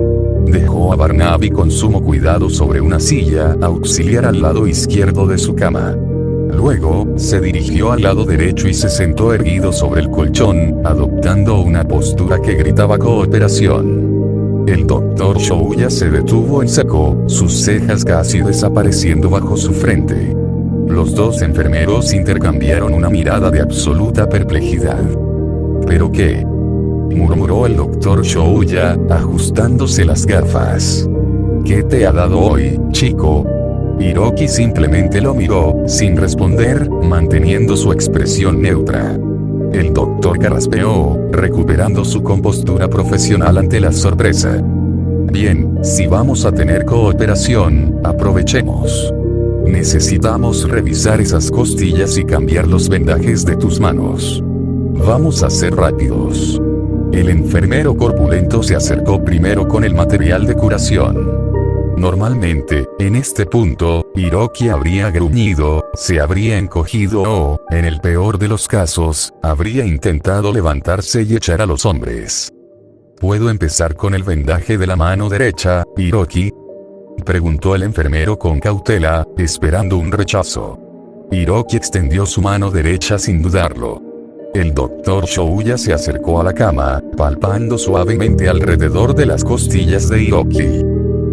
Dejó a Barnaby con sumo cuidado sobre una silla auxiliar al lado izquierdo de su cama. Luego, se dirigió al lado derecho y se sentó erguido sobre el colchón, adoptando una postura que gritaba cooperación. El Dr. Shouya se detuvo en seco, sus cejas casi desapareciendo bajo su frente. Los dos enfermeros intercambiaron una mirada de absoluta perplejidad. ¿Pero qué?, murmuró el Dr. Shouya, ajustándose las gafas. ¿Qué te ha dado hoy, chico? Hiroki simplemente lo miró, sin responder, manteniendo su expresión neutra. El doctor carraspeó, recuperando su compostura profesional ante la sorpresa. Bien, si vamos a tener cooperación, aprovechemos. Necesitamos revisar esas costillas y cambiar los vendajes de tus manos. Vamos a ser rápidos. El enfermero corpulento se acercó primero con el material de curación. Normalmente, en este punto, Hiroki habría gruñido, se habría encogido o, en el peor de los casos, habría intentado levantarse y echar a los hombres. ¿Puedo empezar con el vendaje de la mano derecha, Hiroki?, preguntó el enfermero con cautela, esperando un rechazo. Hiroki extendió su mano derecha sin dudarlo. El Dr. Shouya se acercó a la cama, palpando suavemente alrededor de las costillas de Hiroki.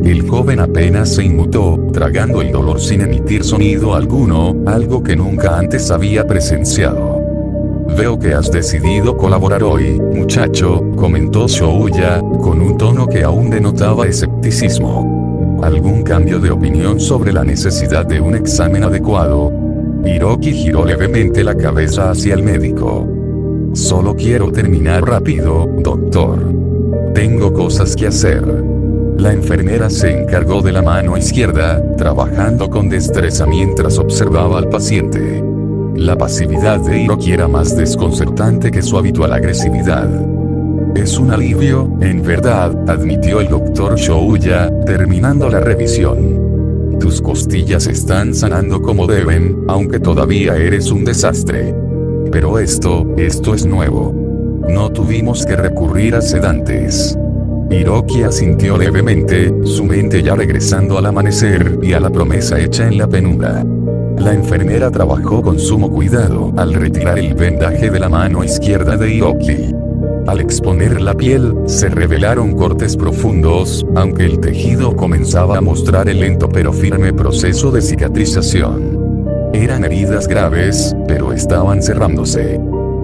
El joven apenas se inmutó, tragando el dolor sin emitir sonido alguno, algo que nunca antes había presenciado. «Veo que has decidido colaborar hoy, muchacho», comentó Shouya, con un tono que aún denotaba escepticismo. ¿Algún cambio de opinión sobre la necesidad de un examen adecuado? Hiroki giró levemente la cabeza hacia el médico. «Solo quiero terminar rápido, doctor. Tengo cosas que hacer». La enfermera se encargó de la mano izquierda, trabajando con destreza mientras observaba al paciente. La pasividad de Hiroki era más desconcertante que su habitual agresividad. «Es un alivio, en verdad», admitió el Dr. Shouya, terminando la revisión. «Tus costillas están sanando como deben, aunque todavía eres un desastre. Pero esto es nuevo. No tuvimos que recurrir a sedantes». Hiroki asintió levemente, su mente ya regresando al amanecer y a la promesa hecha en la penumbra. La enfermera trabajó con sumo cuidado al retirar el vendaje de la mano izquierda de Hiroki. Al exponer la piel, se revelaron cortes profundos, aunque el tejido comenzaba a mostrar el lento pero firme proceso de cicatrización. Eran heridas graves, pero estaban cerrándose.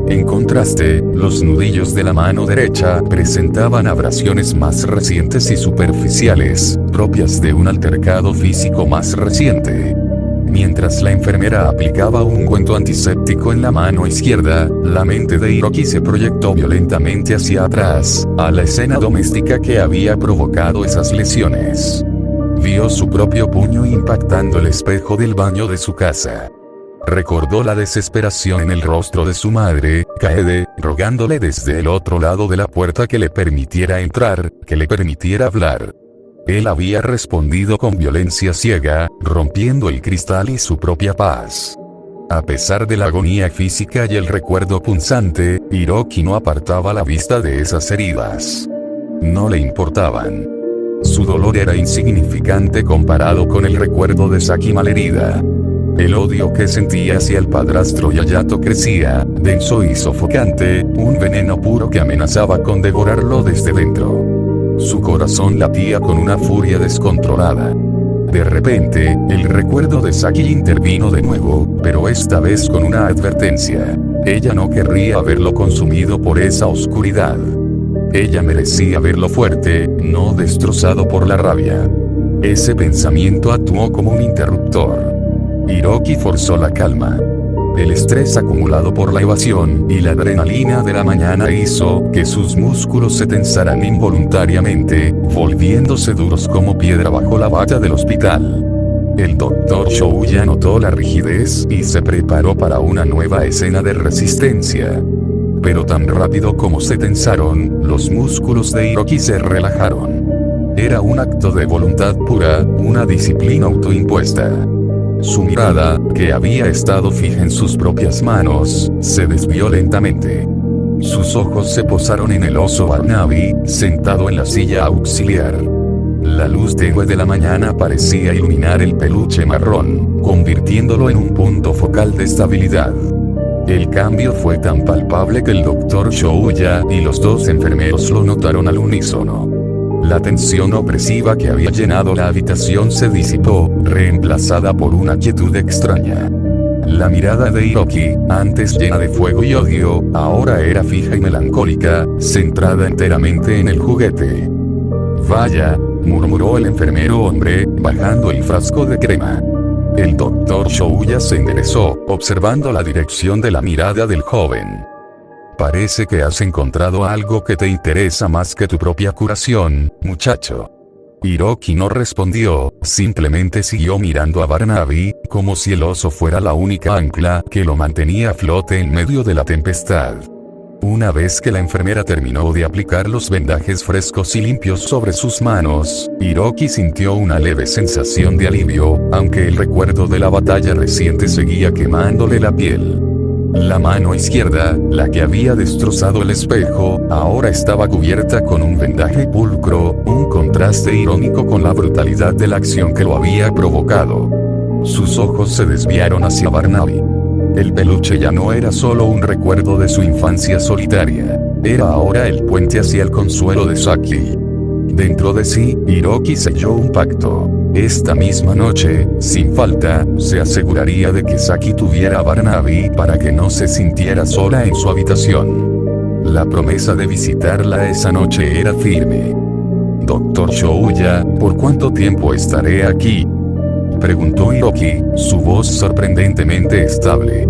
En contraste, los nudillos de la mano derecha presentaban abrasiones más recientes y superficiales, propias de un altercado físico más reciente. Mientras la enfermera aplicaba un ungüento antiséptico en la mano izquierda, la mente de Hiroki se proyectó violentamente hacia atrás, a la escena doméstica que había provocado esas lesiones. Vio su propio puño impactando el espejo del baño de su casa. Recordó la desesperación en el rostro de su madre, Kaede, rogándole desde el otro lado de la puerta que le permitiera entrar, que le permitiera hablar. Él había respondido con violencia ciega, rompiendo el cristal y su propia paz. A pesar de la agonía física y el recuerdo punzante, Hiroki no apartaba la vista de esas heridas. No le importaban. Su dolor era insignificante comparado con el recuerdo de Saki malherida. El odio que sentía hacia el padrastro Yayato crecía, denso y sofocante, un veneno puro que amenazaba con devorarlo desde dentro. Su corazón latía con una furia descontrolada. De repente, el recuerdo de Saki intervino de nuevo, pero esta vez con una advertencia. Ella no querría verlo consumido por esa oscuridad. Ella merecía verlo fuerte, no destrozado por la rabia. Ese pensamiento actuó como un interruptor. Hiroki forzó la calma. El estrés acumulado por la evasión y la adrenalina de la mañana hizo que sus músculos se tensaran involuntariamente, volviéndose duros como piedra bajo la bata del hospital. El Dr. Shouya notó la rigidez y se preparó para una nueva escena de resistencia. Pero tan rápido como se tensaron, los músculos de Hiroki se relajaron. Era un acto de voluntad pura, una disciplina autoimpuesta. Su mirada, que había estado fija en sus propias manos, se desvió lentamente. Sus ojos se posaron en el oso Barnaby, sentado en la silla auxiliar. La luz tenue de la mañana parecía iluminar el peluche marrón, convirtiéndolo en un punto focal de estabilidad. El cambio fue tan palpable que el Dr. Shouya y los dos enfermeros lo notaron al unísono. La tensión opresiva que había llenado la habitación se disipó, reemplazada por una quietud extraña. La mirada de Hiroki, antes llena de fuego y odio, ahora era fija y melancólica, centrada enteramente en el juguete. «Vaya», murmuró el enfermero hombre, bajando el frasco de crema. El Dr. Shouya se enderezó, observando la dirección de la mirada del joven. «Parece que has encontrado algo que te interesa más que tu propia curación, muchacho». Hiroki no respondió, simplemente siguió mirando a Barnaby, como si el oso fuera la única ancla que lo mantenía a flote en medio de la tempestad. Una vez que la enfermera terminó de aplicar los vendajes frescos y limpios sobre sus manos, Hiroki sintió una leve sensación de alivio, aunque el recuerdo de la batalla reciente seguía quemándole la piel. La mano izquierda, la que había destrozado el espejo, ahora estaba cubierta con un vendaje pulcro, un contraste irónico con la brutalidad de la acción que lo había provocado. Sus ojos se desviaron hacia Barnaby. El peluche ya no era solo un recuerdo de su infancia solitaria, era ahora el puente hacia el consuelo de Saki. Dentro de sí, Hiroki selló un pacto. Esta misma noche, sin falta, se aseguraría de que Saki tuviera a Barnaby para que no se sintiera sola en su habitación. La promesa de visitarla esa noche era firme. «Dr. Shouya, ¿por cuánto tiempo estaré aquí?», preguntó Hiroki, su voz sorprendentemente estable.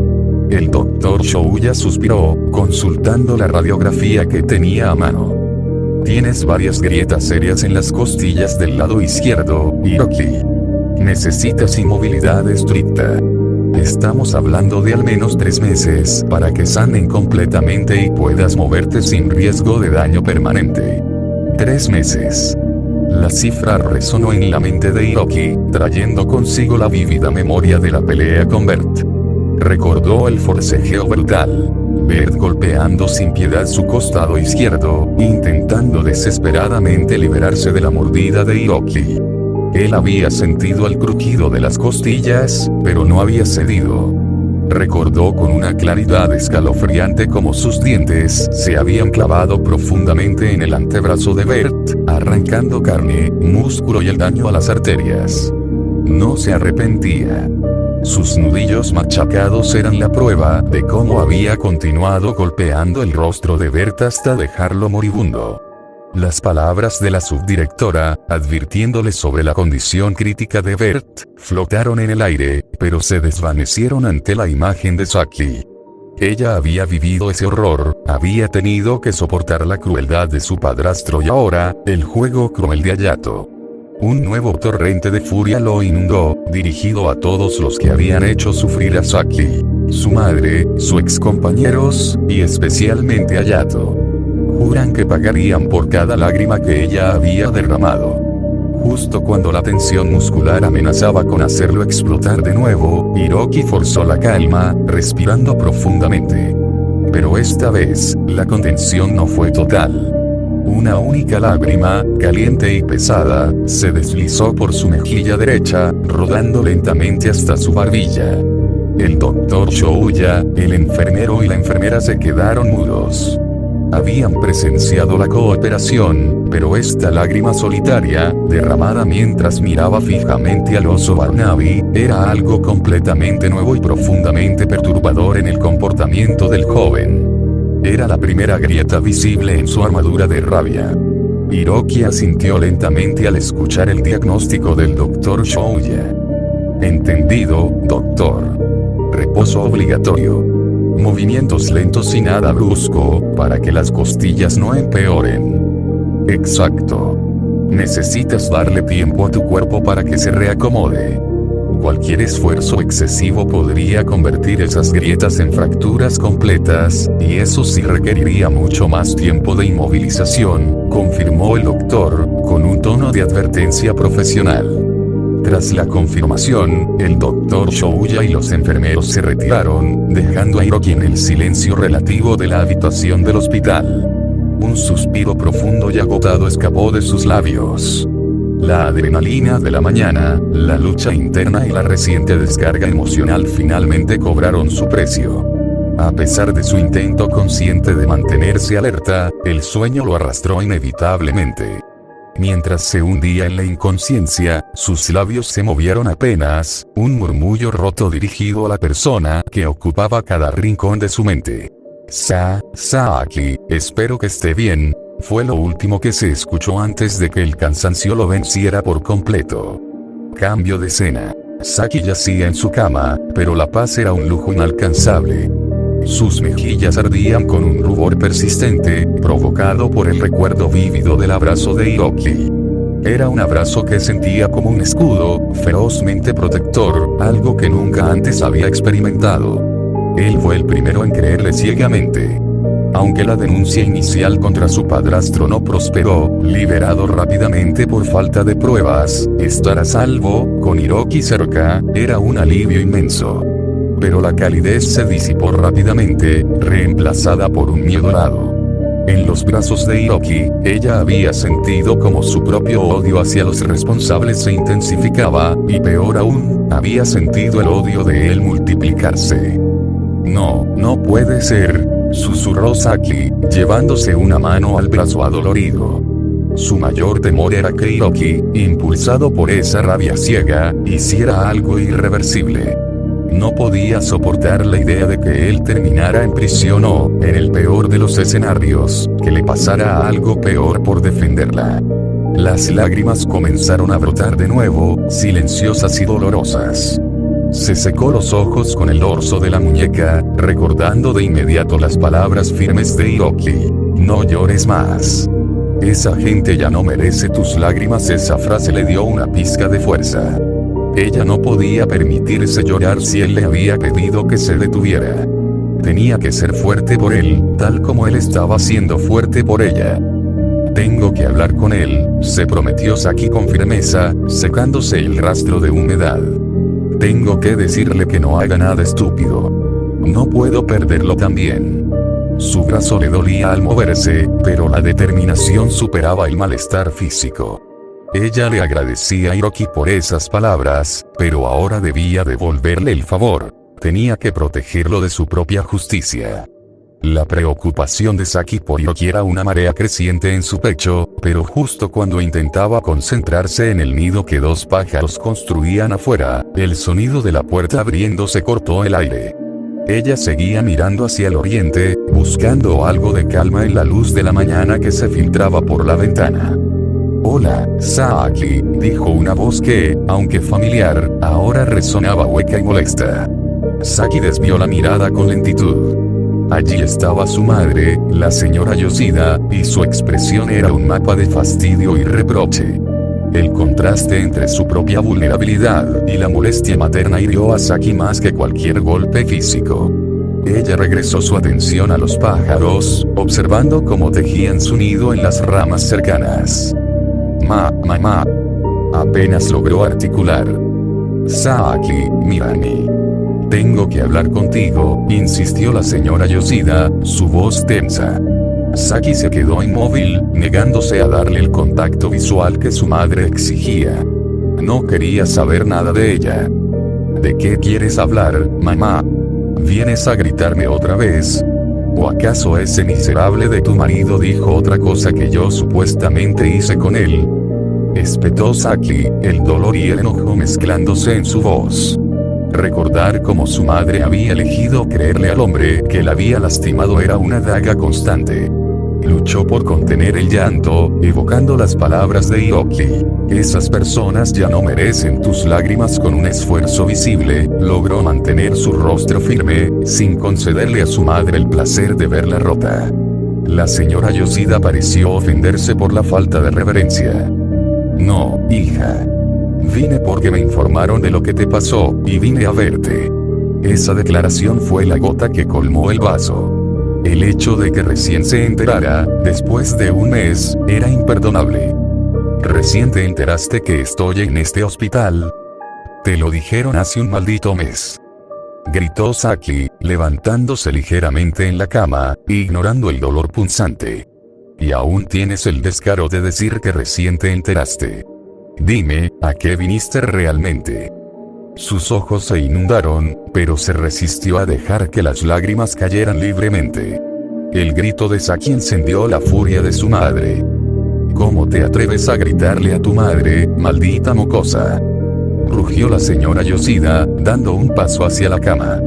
El Dr. Shouya suspiró, consultando la radiografía que tenía a mano. «Tienes varias grietas serias en las costillas del lado izquierdo, Hiroki. Necesitas inmovilidad estricta. Estamos hablando de al menos 3 meses para que sanen completamente y puedas moverte sin riesgo de daño permanente». 3 meses. La cifra resonó en la mente de Hiroki, trayendo consigo la vívida memoria de la pelea con Bert. Recordó el forcejeo brutal. Bert golpeando sin piedad su costado izquierdo, intentando desesperadamente liberarse de la mordida de Hiroki. Él había sentido el crujido de las costillas, pero no había cedido. Recordó con una claridad escalofriante cómo sus dientes se habían clavado profundamente en el antebrazo de Bert, arrancando carne, músculo y el daño a las arterias. No se arrepentía. Sus nudillos machacados eran la prueba de cómo había continuado golpeando el rostro de Bert hasta dejarlo moribundo. Las palabras de la subdirectora, advirtiéndole sobre la condición crítica de Bert, flotaron en el aire, pero se desvanecieron ante la imagen de Saki. Ella había vivido ese horror, había tenido que soportar la crueldad de su padrastro y ahora, el juego cruel de Hayato. Un nuevo torrente de furia lo inundó, dirigido a todos los que habían hecho sufrir a Saki, su madre, sus excompañeros, y especialmente a Hayato. Juran que pagarían por cada lágrima que ella había derramado. Justo cuando la tensión muscular amenazaba con hacerlo explotar de nuevo, Hiroki forzó la calma, respirando profundamente. Pero esta vez, la contención no fue total. Una única lágrima, caliente y pesada, se deslizó por su mejilla derecha, rodando lentamente hasta su barbilla. El Dr. Shouya, el enfermero y la enfermera se quedaron mudos. habían presenciado la cooperación, pero esta lágrima solitaria, derramada mientras miraba fijamente al oso Barnaby, era algo completamente nuevo y profundamente perturbador en el comportamiento del joven. Era la primera grieta visible en su armadura de rabia. Hiroki asintió lentamente al escuchar el diagnóstico del Dr. Shouya. Entendido, doctor. Reposo obligatorio. Movimientos lentos y nada brusco, para que las costillas no empeoren. Exacto. Necesitas darle tiempo a tu cuerpo para que se reacomode. Cualquier esfuerzo excesivo podría convertir esas grietas en fracturas completas, y eso sí requeriría mucho más tiempo de inmovilización, confirmó el doctor, con un tono de advertencia profesional. Tras la confirmación, el Dr. Shouya y los enfermeros se retiraron, dejando a Hiroki en el silencio relativo de la habitación del hospital. Un suspiro profundo y agotado escapó de sus labios. La adrenalina de la mañana, la lucha interna y la reciente descarga emocional finalmente cobraron su precio. A pesar de su intento consciente de mantenerse alerta, el sueño lo arrastró inevitablemente. Mientras se hundía en la inconsciencia, sus labios se movieron apenas, un murmullo roto dirigido a la persona que ocupaba cada rincón de su mente. Saaki, espero que esté bien, fue lo último que se escuchó antes de que el cansancio lo venciera por completo. Cambio de escena. Saki yacía en su cama, pero la paz era un lujo inalcanzable. Sus mejillas ardían con un rubor persistente, provocado por el recuerdo vívido del abrazo de Hiroki. Era un abrazo que sentía como un escudo, ferozmente protector, algo que nunca antes había experimentado. Él fue el primero en creerle ciegamente. Aunque la denuncia inicial contra su padrastro no prosperó, liberado rápidamente por falta de pruebas, estar a salvo, con Hiroki cerca, era un alivio inmenso. Pero la calidez se disipó rápidamente, reemplazada por un miedo helado. En los brazos de Hiroki, ella había sentido como su propio odio hacia los responsables se intensificaba, y peor aún, había sentido el odio de él multiplicarse. No puede ser, susurró Saki, llevándose una mano al brazo adolorido. Su mayor temor era que Hiroki, impulsado por esa rabia ciega, hiciera algo irreversible. No podía soportar la idea de que él terminara en prisión o, en el peor de los escenarios, que le pasara algo peor por defenderla. Las lágrimas comenzaron a brotar de nuevo, silenciosas y dolorosas. Se secó los ojos con el dorso de la muñeca, recordando de inmediato las palabras firmes de Hiroki. No llores más. Esa gente ya no merece tus lágrimas. Esa frase le dio una pizca de fuerza. Ella no podía permitirse llorar si él le había pedido que se detuviera. Tenía que ser fuerte por él, tal como él estaba siendo fuerte por ella. Tengo que hablar con él, se prometió Saki con firmeza, secándose el rastro de humedad. Tengo que decirle que no haga nada estúpido. No puedo perderlo también. Su brazo le dolía al moverse, pero la determinación superaba el malestar físico. Ella le agradecía a Hiroki por esas palabras, pero ahora debía devolverle el favor. Tenía que protegerlo de su propia justicia. La preocupación de Saki por Hiroki era una marea creciente en su pecho, pero justo cuando intentaba concentrarse en el nido que dos pájaros construían afuera, el sonido de la puerta abriéndose cortó el aire. Ella seguía mirando hacia el oriente, buscando algo de calma en la luz de la mañana que se filtraba por la ventana. Hola, Saki, dijo una voz que, aunque familiar, ahora resonaba hueca y molesta. Saki desvió la mirada con lentitud. Allí estaba su madre, la señora Yoshida, y su expresión era un mapa de fastidio y reproche. El contraste entre su propia vulnerabilidad y la molestia materna hirió a Saki más que cualquier golpe físico. Ella regresó su atención a los pájaros, observando cómo tejían su nido en las ramas cercanas. Mamá. Apenas logró articular. Saki, mírame. Tengo que hablar contigo, insistió la señora Yoshida, su voz tensa. Saki se quedó inmóvil, negándose a darle el contacto visual que su madre exigía. No quería saber nada de ella. ¿De qué quieres hablar, mamá? ¿Vienes a gritarme otra vez? ¿O acaso ese miserable de tu marido dijo otra cosa que yo supuestamente hice con él? Espetó Saki, el dolor y el enojo mezclándose en su voz. Recordar cómo su madre había elegido creerle al hombre que la había lastimado era una daga constante. Luchó por contener el llanto, evocando las palabras de Hiroki. Esas personas ya no merecen tus lágrimas. Con un esfuerzo visible, logró mantener su rostro firme, sin concederle a su madre el placer de verla rota. La señora Yoshida pareció ofenderse por la falta de reverencia. No, hija. Vine porque me informaron de lo que te pasó, y vine a verte. Esa declaración fue la gota que colmó el vaso. El hecho de que recién se enterara, después de un mes, era imperdonable. ¿Recién te enteraste que estoy en este hospital? Te lo dijeron hace un maldito mes. Gritó Saki, levantándose ligeramente en la cama, ignorando el dolor punzante. Y aún tienes el descaro de decir que recién te enteraste. Dime, ¿a qué viniste realmente? Sus ojos se inundaron, pero se resistió a dejar que las lágrimas cayeran libremente. El grito de Saki encendió la furia de su madre. ¿Cómo te atreves a gritarle a tu madre, maldita mocosa? Rugió la señora Yoshida, dando un paso hacia la cama.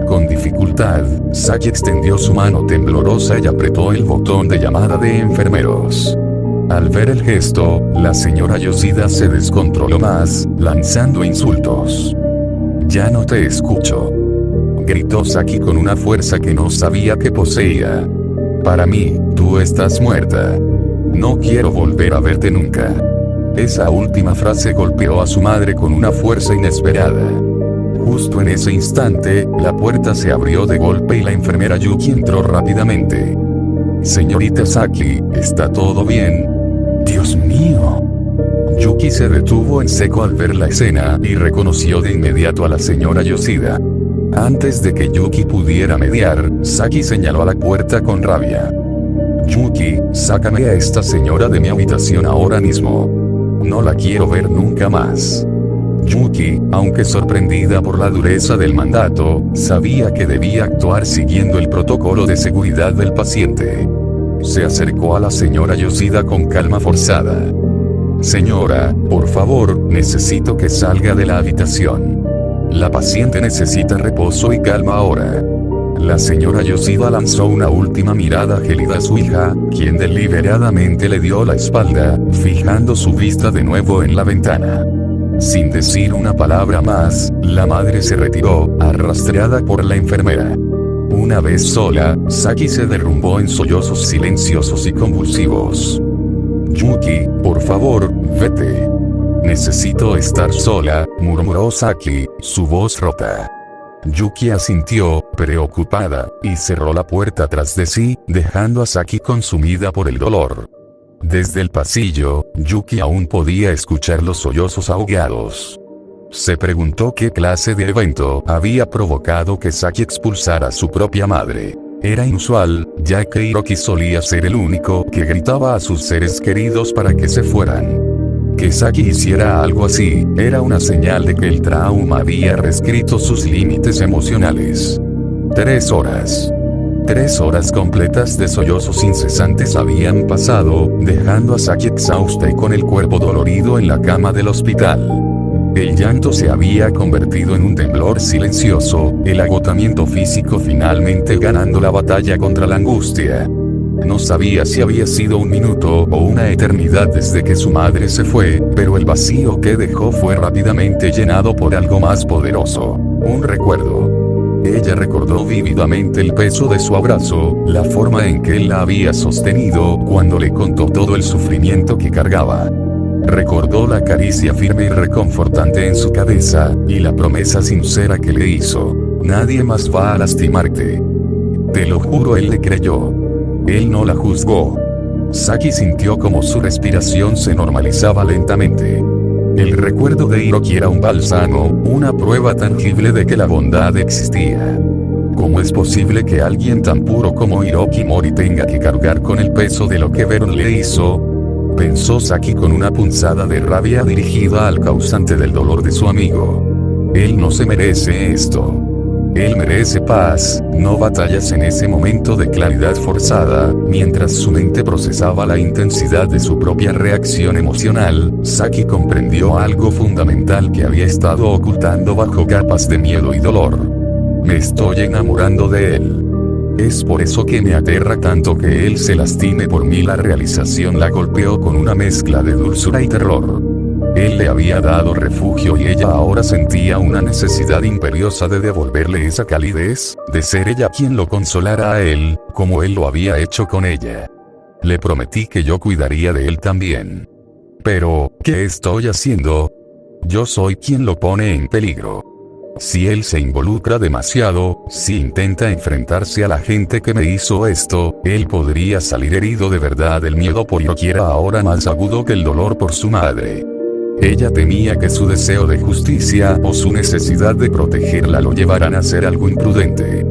Con dificultad, Saki extendió su mano temblorosa y apretó el botón de llamada de enfermeros. Al ver el gesto, la señora Yoshida se descontroló más, lanzando insultos. Ya no te escucho. Gritó Saki con una fuerza que no sabía que poseía. Para mí, tú estás muerta. No quiero volver a verte nunca. Esa última frase golpeó a su madre con una fuerza inesperada. Justo en ese instante, la puerta se abrió de golpe y la enfermera Yuki entró rápidamente. Señorita Saki, ¿está todo bien? ¡Dios mío! Yuki se detuvo en seco al ver la escena y reconoció de inmediato a la señora Yoshida. Antes de que Yuki pudiera mediar, Saki señaló a la puerta con rabia. Yuki, sácame a esta señora de mi habitación ahora mismo. No la quiero ver nunca más. Yuki, aunque sorprendida por la dureza del mandato, sabía que debía actuar siguiendo el protocolo de seguridad del paciente. Se acercó a la señora Yoshida con calma forzada. Señora, por favor, necesito que salga de la habitación. La paciente necesita reposo y calma ahora. La señora Yoshida lanzó una última mirada gélida a su hija, quien deliberadamente le dio la espalda, fijando su vista de nuevo en la ventana. Sin decir una palabra más, la madre se retiró, arrastrada por la enfermera. Una vez sola, Saki se derrumbó en sollozos silenciosos y convulsivos. Yuki, por favor, vete. Necesito estar sola, murmuró Saki, su voz rota. Yuki asintió, preocupada, y cerró la puerta tras de sí, dejando a Saki consumida por el dolor. Desde el pasillo, Yuki aún podía escuchar los sollozos ahogados. Se preguntó qué clase de evento había provocado que Saki expulsara a su propia madre. Era inusual, ya que Hiroki solía ser el único que gritaba a sus seres queridos para que se fueran. Que Saki hiciera algo así, era una señal de que el trauma había reescrito sus límites emocionales. 3 horas. 3 horas completas de sollozos incesantes habían pasado, dejando a Saki exhausta y con el cuerpo dolorido en la cama del hospital. El llanto se había convertido en un temblor silencioso, el agotamiento físico finalmente ganando la batalla contra la angustia. No sabía si había sido un minuto o una eternidad desde que su madre se fue, pero el vacío que dejó fue rápidamente llenado por algo más poderoso, un recuerdo. Ella recordó vívidamente el peso de su abrazo, la forma en que él la había sostenido cuando le contó todo el sufrimiento que cargaba. Recordó la caricia firme y reconfortante en su cabeza, y la promesa sincera que le hizo: nadie más va a lastimarte. Te lo juro, él le creyó. Él no la juzgó. Saki sintió como su respiración se normalizaba lentamente. El recuerdo de Hiroki era un bálsamo, una prueba tangible de que la bondad existía. ¿Cómo es posible que alguien tan puro como Hiroki Mori tenga que cargar con el peso de lo que Veron le hizo? Pensó Saki con una punzada de rabia dirigida al causante del dolor de su amigo. Él no se merece esto. Él merece paz, no batallas. En ese momento de claridad forzada, mientras su mente procesaba la intensidad de su propia reacción emocional, Saki comprendió algo fundamental que había estado ocultando bajo capas de miedo y dolor. Me estoy enamorando de él. Es por eso que me aterra tanto que él se lastime por mí. La realización la golpeó con una mezcla de dulzura y terror. Él le había dado refugio y ella ahora sentía una necesidad imperiosa de devolverle esa calidez, de ser ella quien lo consolara a él, como él lo había hecho con ella. Le prometí que yo cuidaría de él también. Pero, ¿qué estoy haciendo? Yo soy quien lo pone en peligro. Si él se involucra demasiado, si intenta enfrentarse a la gente que me hizo esto, él podría salir herido de verdad. El miedo por Hiroki era ahora más agudo que el dolor por su madre. Ella temía que su deseo de justicia o su necesidad de protegerla lo llevaran a hacer algo imprudente.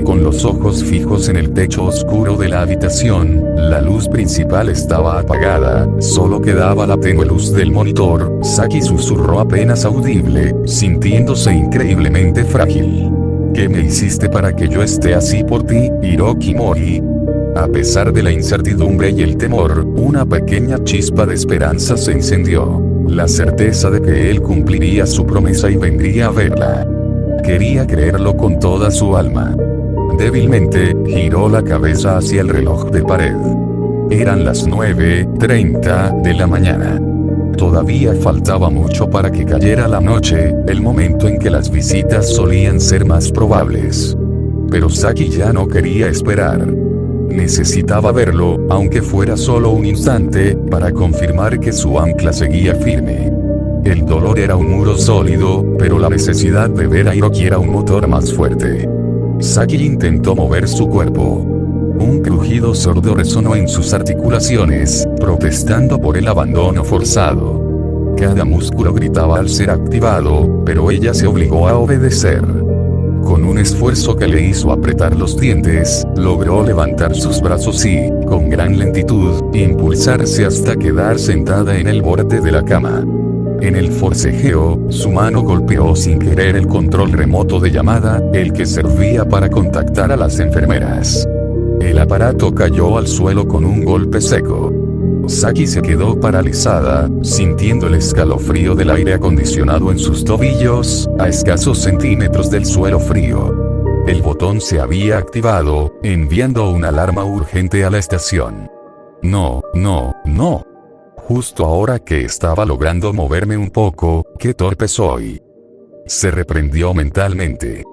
Con los ojos fijos en el techo oscuro de la habitación, la luz principal estaba apagada, solo quedaba la tenue luz del monitor. Saki susurró apenas audible, sintiéndose increíblemente frágil. ¿Qué me hiciste para que yo esté así por ti, Hiroki Mori? A pesar de la incertidumbre y el temor, una pequeña chispa de esperanza se encendió. La certeza de que él cumpliría su promesa y vendría a verla. Quería creerlo con toda su alma. Débilmente, giró la cabeza hacia el reloj de pared. Eran las 9:30 de la mañana. Todavía faltaba mucho para que cayera la noche, el momento en que las visitas solían ser más probables. Pero Saki ya no quería esperar. Necesitaba verlo, aunque fuera solo un instante, para confirmar que su ancla seguía firme. El dolor era un muro sólido, pero la necesidad de ver a Hiroki era un motor más fuerte. Saki intentó mover su cuerpo. Un crujido sordo resonó en sus articulaciones, protestando por el abandono forzado. Cada músculo gritaba al ser activado, pero ella se obligó a obedecer. Con un esfuerzo que le hizo apretar los dientes, logró levantar sus brazos y, con gran lentitud, impulsarse hasta quedar sentada en el borde de la cama. En el forcejeo, su mano golpeó sin querer el control remoto de llamada, el que servía para contactar a las enfermeras. El aparato cayó al suelo con un golpe seco. Saki se quedó paralizada, sintiendo el escalofrío del aire acondicionado en sus tobillos, a escasos centímetros del suelo frío. El botón se había activado, enviando una alarma urgente a la estación. No. Justo ahora que estaba logrando moverme un poco, qué torpe soy. Se reprendió mentalmente.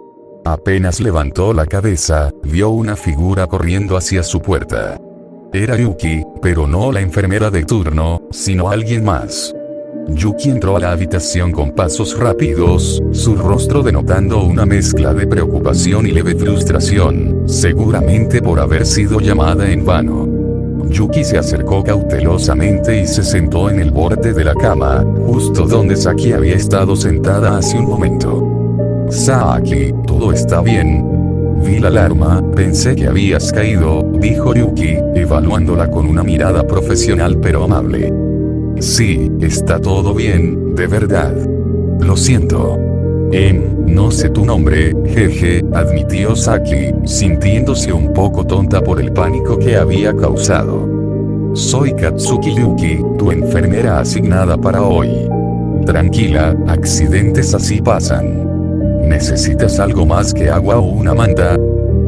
Apenas levantó la cabeza, vio una figura corriendo hacia su puerta. Era Yuki, pero no la enfermera de turno, sino alguien más. Yuki entró a la habitación con pasos rápidos, su rostro denotando una mezcla de preocupación y leve frustración, seguramente por haber sido llamada en vano. Yuki se acercó cautelosamente y se sentó en el borde de la cama, justo donde Saki había estado sentada hace un momento. Saki, ¿todo está bien? Vi la alarma, pensé que habías caído, dijo Yuki, evaluándola con una mirada profesional pero amable. Sí, está todo bien, de verdad. Lo siento. No sé tu nombre, jeje, admitió Saki, sintiéndose un poco tonta por el pánico que había causado. Soy Katsuki Yuki, tu enfermera asignada para hoy. Tranquila, accidentes así pasan. ¿Necesitas algo más que agua o una manta?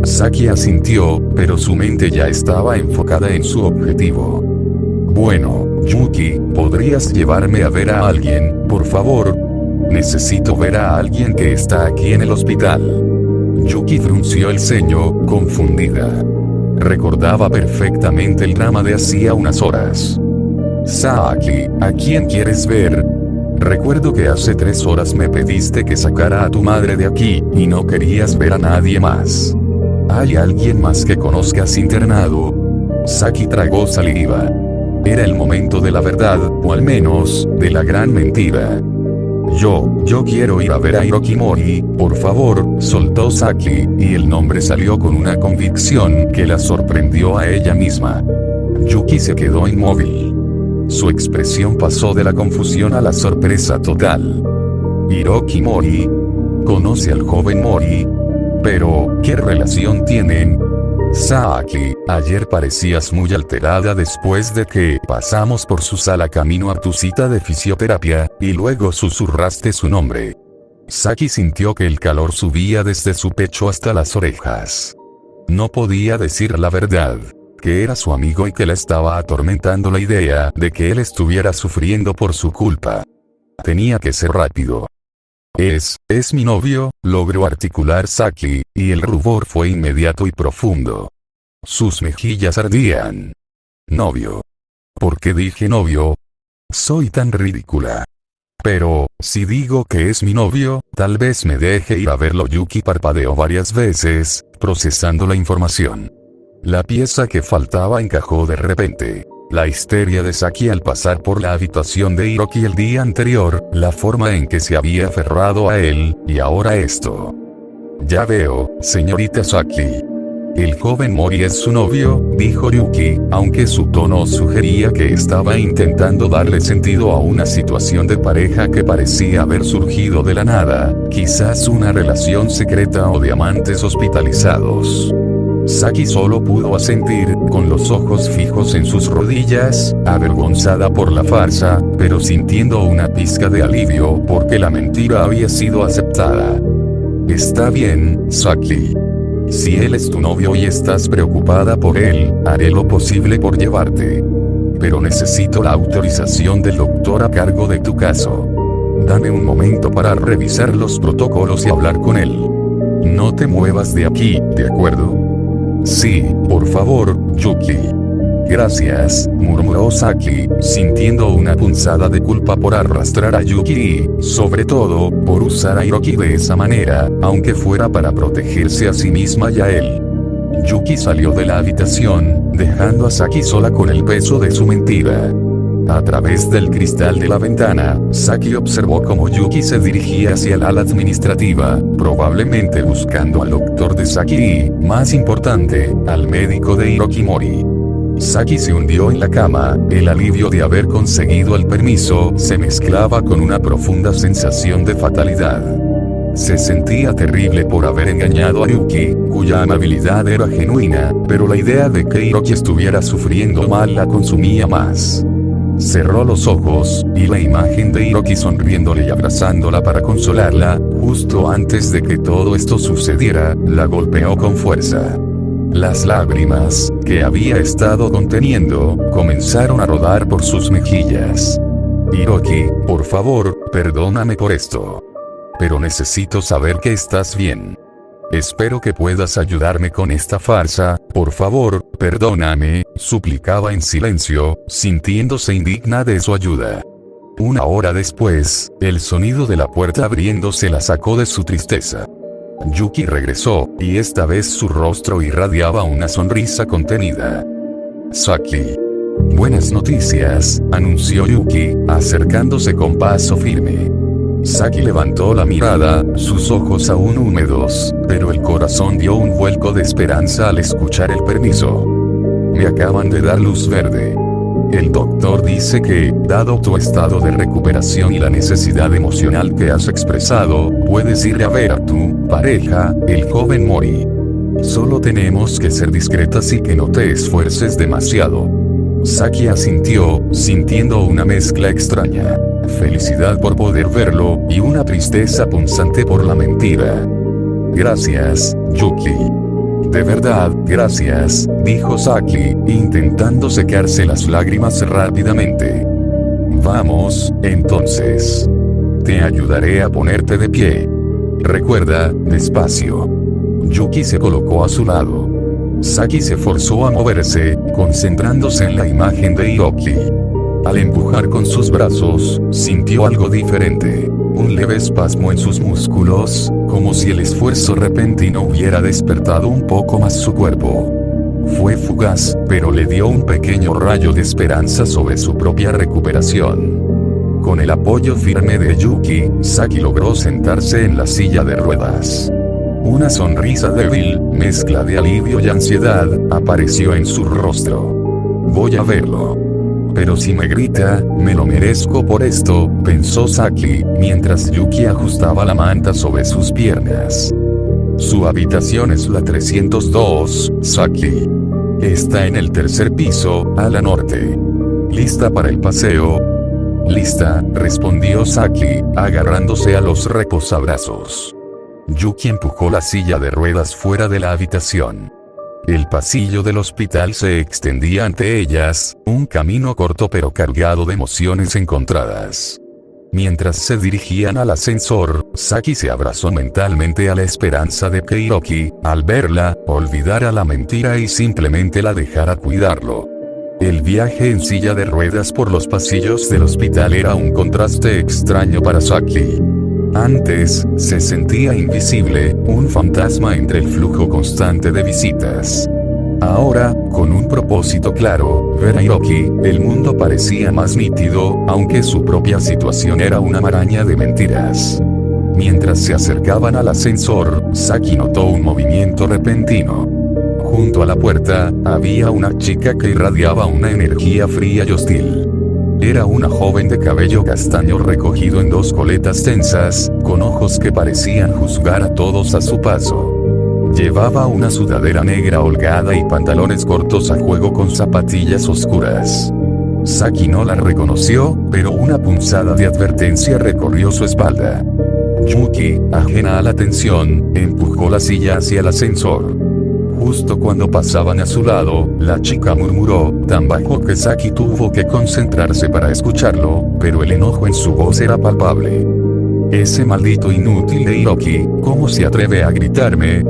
Saki asintió, pero su mente ya estaba enfocada en su objetivo. Bueno, Yuki, ¿podrías llevarme a ver a alguien, por favor? Necesito ver a alguien que está aquí en el hospital. Yuki frunció el ceño, confundida. Recordaba perfectamente el drama de hacía unas horas. Saki, ¿a quién quieres ver? Recuerdo que hace 3 horas me pediste que sacara a tu madre de aquí, y no querías ver a nadie más. ¿Hay alguien más que conozcas internado? Saki tragó saliva. Era el momento de la verdad, o al menos, de la gran mentira. Yo quiero ir a ver a Hiroki Mori, por favor, soltó Saki, y el nombre salió con una convicción que la sorprendió a ella misma. Yuki se quedó inmóvil. Su expresión pasó de la confusión a la sorpresa total. Hiroki Mori. ¿Conoce al joven Mori? Pero, ¿qué relación tienen? Saki, ayer parecías muy alterada después de que pasamos por su sala camino a tu cita de fisioterapia, y luego susurraste su nombre. Saki sintió que el calor subía desde su pecho hasta las orejas. No podía decir la verdad, que era su amigo y que la estaba atormentando la idea de que él estuviera sufriendo por su culpa. Tenía que ser rápido. Es mi novio, logró articular Saki, y el rubor fue inmediato y profundo. Sus mejillas ardían. Novio. ¿Por qué dije novio? Soy tan ridícula. Pero, si digo que es mi novio, tal vez me deje ir a verlo. Yuki parpadeó varias veces, procesando la información. La pieza que faltaba encajó de repente. La histeria de Saki al pasar por la habitación de Hiroki el día anterior, la forma en que se había aferrado a él, y ahora esto. Ya veo, señorita Saki. El joven Mori es su novio, dijo Yuki, aunque su tono sugería que estaba intentando darle sentido a una situación de pareja que parecía haber surgido de la nada, quizás una relación secreta o de amantes hospitalizados. Saki solo pudo asentir, con los ojos fijos en sus rodillas, avergonzada por la farsa, pero sintiendo una pizca de alivio porque la mentira había sido aceptada. Está bien, Saki. Si él es tu novio y estás preocupada por él, haré lo posible por llevarte. Pero necesito la autorización del doctor a cargo de tu caso. Dame un momento para revisar los protocolos y hablar con él. No te muevas de aquí, ¿de acuerdo? Sí, por favor, Yuki. Gracias, murmuró Saki, sintiendo una punzada de culpa por arrastrar a Yuki y, sobre todo, por usar a Hiroki de esa manera, aunque fuera para protegerse a sí misma y a él. Yuki salió de la habitación, dejando a Saki sola con el peso de su mentira. A través del cristal de la ventana, Saki observó cómo Yuki se dirigía hacia el ala administrativa, probablemente buscando al doctor de Saki y, más importante, al médico de Hiroki Mori. Saki se hundió en la cama, el alivio de haber conseguido el permiso se mezclaba con una profunda sensación de fatalidad. Se sentía terrible por haber engañado a Yuki, cuya amabilidad era genuina, pero la idea de que Hiroki estuviera sufriendo mal la consumía más. Cerró los ojos, y la imagen de Hiroki sonriéndole y abrazándola para consolarla, justo antes de que todo esto sucediera, la golpeó con fuerza. Las lágrimas, que había estado conteniendo, comenzaron a rodar por sus mejillas. Hiroki, por favor, perdóname por esto. Pero necesito saber que estás bien. Espero que puedas ayudarme con esta farsa, por favor, perdóname, suplicaba en silencio, sintiéndose indigna de su ayuda. Una hora después, el sonido de la puerta abriéndose la sacó de su tristeza. Yuki regresó, y esta vez su rostro irradiaba una sonrisa contenida. Saki. Buenas noticias, anunció Yuki, acercándose con paso firme. Saki levantó la mirada, sus ojos aún húmedos, pero el corazón dio un vuelco de esperanza al escuchar el permiso. Me acaban de dar luz verde. El doctor dice que, dado tu estado de recuperación y la necesidad emocional que has expresado, puedes ir a ver a tu pareja, el joven Mori. Solo tenemos que ser discretas y que no te esfuerces demasiado. Saki asintió, sintiendo una mezcla extraña. Felicidad por poder verlo, y una tristeza punzante por la mentira. Gracias, Yuki. De verdad, gracias, dijo Saki, intentando secarse las lágrimas rápidamente. Vamos, entonces. Te ayudaré a ponerte de pie. Recuerda, despacio. Yuki se colocó a su lado. Saki se forzó a moverse, concentrándose en la imagen de Hiroki. Al empujar con sus brazos, sintió algo diferente, un leve espasmo en sus músculos, como si el esfuerzo repentino hubiera despertado un poco más su cuerpo. Fue fugaz, pero le dio un pequeño rayo de esperanza sobre su propia recuperación. Con el apoyo firme de Yuki, Saki logró sentarse en la silla de ruedas. Una sonrisa débil, mezcla de alivio y ansiedad, apareció en su rostro. Voy a verlo. Pero si me grita, me lo merezco por esto, pensó Saki, mientras Yuki ajustaba la manta sobre sus piernas. Su habitación es la 302, Saki. Está en el tercer piso, a la norte. ¿Lista para el paseo? Lista, respondió Saki, agarrándose a los reposabrazos. Yuki empujó la silla de ruedas fuera de la habitación. El pasillo del hospital se extendía ante ellas, un camino corto pero cargado de emociones encontradas. Mientras se dirigían al ascensor, Saki se abrazó mentalmente a la esperanza de que Hiroki, al verla, olvidara la mentira y simplemente la dejara cuidarlo. El viaje en silla de ruedas por los pasillos del hospital era un contraste extraño para Saki. Antes, se sentía invisible, un fantasma entre el flujo constante de visitas. Ahora, con un propósito claro, ver a Hiroki, el mundo parecía más nítido, aunque su propia situación era una maraña de mentiras. Mientras se acercaban al ascensor, Saki notó un movimiento repentino. Junto a la puerta, había una chica que irradiaba una energía fría y hostil. Era una joven de cabello castaño recogido en dos coletas tensas, con ojos que parecían juzgar a todos a su paso. Llevaba una sudadera negra holgada y pantalones cortos a juego con zapatillas oscuras. Saki no la reconoció, pero una punzada de advertencia recorrió su espalda. Yuki, ajena a la tensión, empujó la silla hacia el ascensor. Justo cuando pasaban a su lado, la chica murmuró, tan bajo que Saki tuvo que concentrarse para escucharlo, pero el enojo en su voz era palpable. Ese maldito inútil de Hiroki, ¿cómo se atreve a gritarme?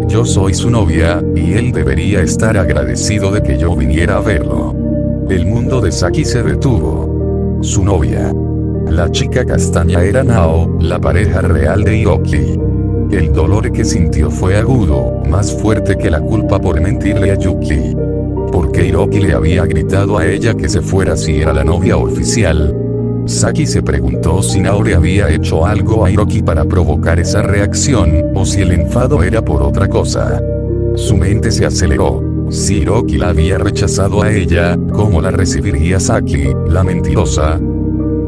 Yo soy su novia, y él debería estar agradecido de que yo viniera a verlo. El mundo de Saki se detuvo. Su novia. La chica castaña era Nao, la pareja real de Hiroki. El dolor que sintió fue agudo, más fuerte que la culpa por mentirle a Yuki. Porque Hiroki le había gritado a ella que se fuera si era la novia oficial. Saki se preguntó si Nao le había hecho algo a Hiroki para provocar esa reacción, o si el enfado era por otra cosa. Su mente se aceleró. Si Hiroki la había rechazado a ella, ¿cómo la recibiría Saki, la mentirosa?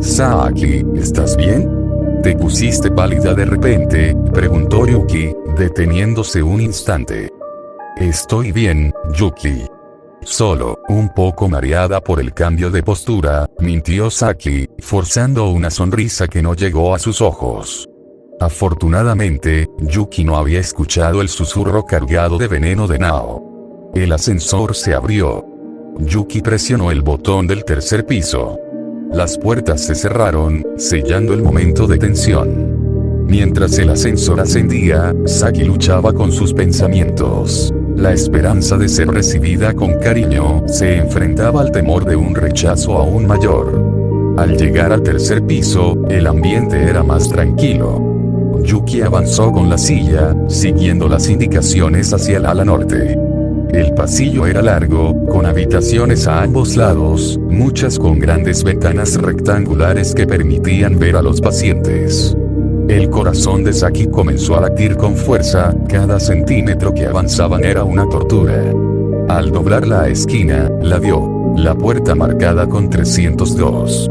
Saki, ¿estás bien? ¿Te pusiste pálida de repente?, preguntó Yuki, deteniéndose un instante. Estoy bien, Yuki. Solo, un poco mareada por el cambio de postura, mintió Saki, forzando una sonrisa que no llegó a sus ojos. Afortunadamente, Yuki no había escuchado el susurro cargado de veneno de Nao. El ascensor se abrió. Yuki presionó el botón del tercer piso. Las puertas se cerraron, sellando el momento de tensión. Mientras el ascensor ascendía, Saki luchaba con sus pensamientos. La esperanza de ser recibida con cariño se enfrentaba al temor de un rechazo aún mayor. Al llegar al tercer piso, el ambiente era más tranquilo. Yuki avanzó con la silla, siguiendo las indicaciones hacia el ala norte. El pasillo era largo, con habitaciones a ambos lados, muchas con grandes ventanas rectangulares que permitían ver a los pacientes. El corazón de Saki comenzó a latir con fuerza, cada centímetro que avanzaban era una tortura. Al doblar la esquina, la vio, la puerta marcada con 302.